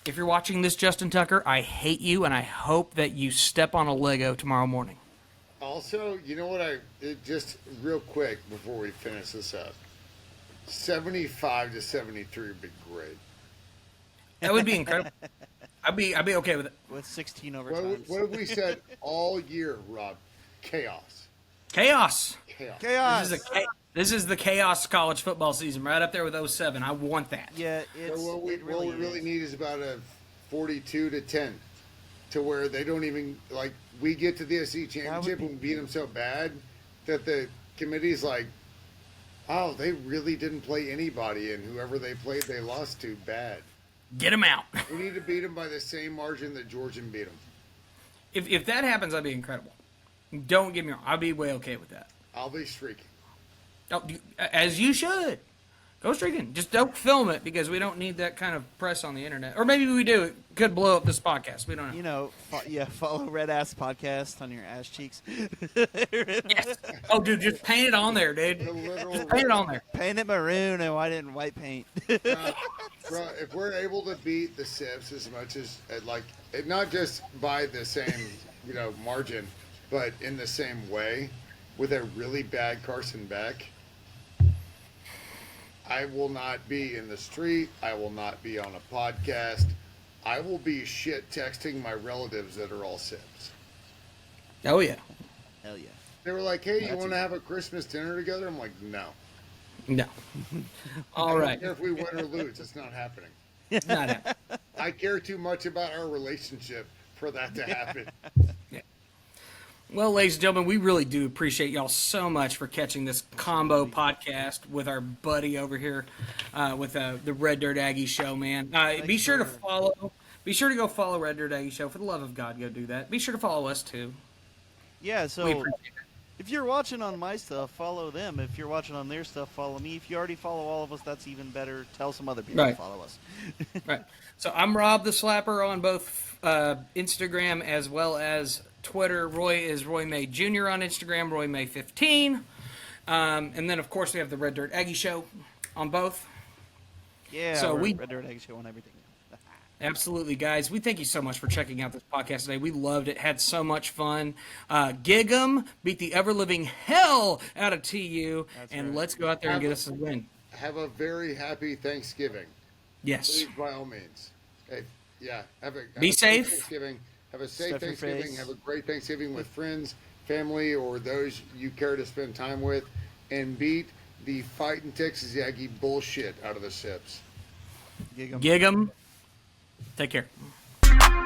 if you're watching this, Justin Tucker, I hate you, and I hope that you step on a Lego tomorrow morning. Also, you know what? Just real quick before we finish this up, 75-73 would be great. That would be incredible. I'd be okay with it. With 16 What, overtimes. what have we said all year, Rob? Chaos. Chaos. Chaos. This is the chaos college football season, right up there with 07. I want that. Yeah, So it's what we it really really is. need is about a 42-10, to where they don't even like. We get to the SEC championship be and beat them so bad that the committee's like, oh, they really didn't play anybody, and whoever they played, they lost to bad. Get them out. We need to beat them by the same margin that Georgian beat them. If that happens, that'd be incredible. Don't get me wrong. I'd be way okay with that. I'll be streaking. Oh, as you should. Go streaking. Just don't film it because we don't need that kind of press on the internet. Or maybe we do. It could blow up this podcast. We don't know. You know, follow Red Ass Podcast on your ass cheeks. Yes. Oh, dude, just paint it on there, dude. The literal Just paint it on there. Paint it maroon and white and white paint. Bro, if we're able to beat the Sips as much as not just by the same margin, but in the same way, with a really bad Carson Beck, I will not be in the street. I will not be on a podcast. I will be shit texting my relatives that are all Sips. Oh, yeah. Hell yeah. They were like, "Hey, you That's want to have a Christmas dinner together?" I'm like, "No." No. All I right. don't care if we win or lose. It's not happening. Not happening. I care too much about our relationship for that to happen. Well, ladies and gentlemen, we really do appreciate y'all so much for catching this combo podcast with our buddy over here with the Red Dirt Aggie Show, man. Be sure to follow. Be sure to go follow Red Dirt Aggie Show. For the love of God, go do that. Be sure to follow us, too. Yeah, We so appreciate it. if you're watching on my stuff, follow them. If you're watching on their stuff, follow me. If you already follow all of us, that's even better. Tell some other people to Right. follow us. Right. So I'm Rob the Slapper on both Instagram as well as Twitter. Roy is Roy May Jr. on Instagram, Roy May 15. And then, of course, we have the Red Dirt Aggie Show on both. Yeah, So we're we- Red Dirt Egg Show on everything. Absolutely, guys. We thank you so much for checking out this podcast today. We loved it. Had so much fun. Gig 'em, beat the ever-living hell out of TU, and right. let's go out there and get us a win. Have a very happy Thanksgiving. Yes. Please, by all means. Hey, yeah. Have a Be safe safe. Thanksgiving. Have a safe Stuff your Thanksgiving. face. Have a great Thanksgiving with friends, family or those you care to spend time with, and beat the fighting Texas Aggie bullshit out of the Sips. Gig 'em. Gig 'em. Take care.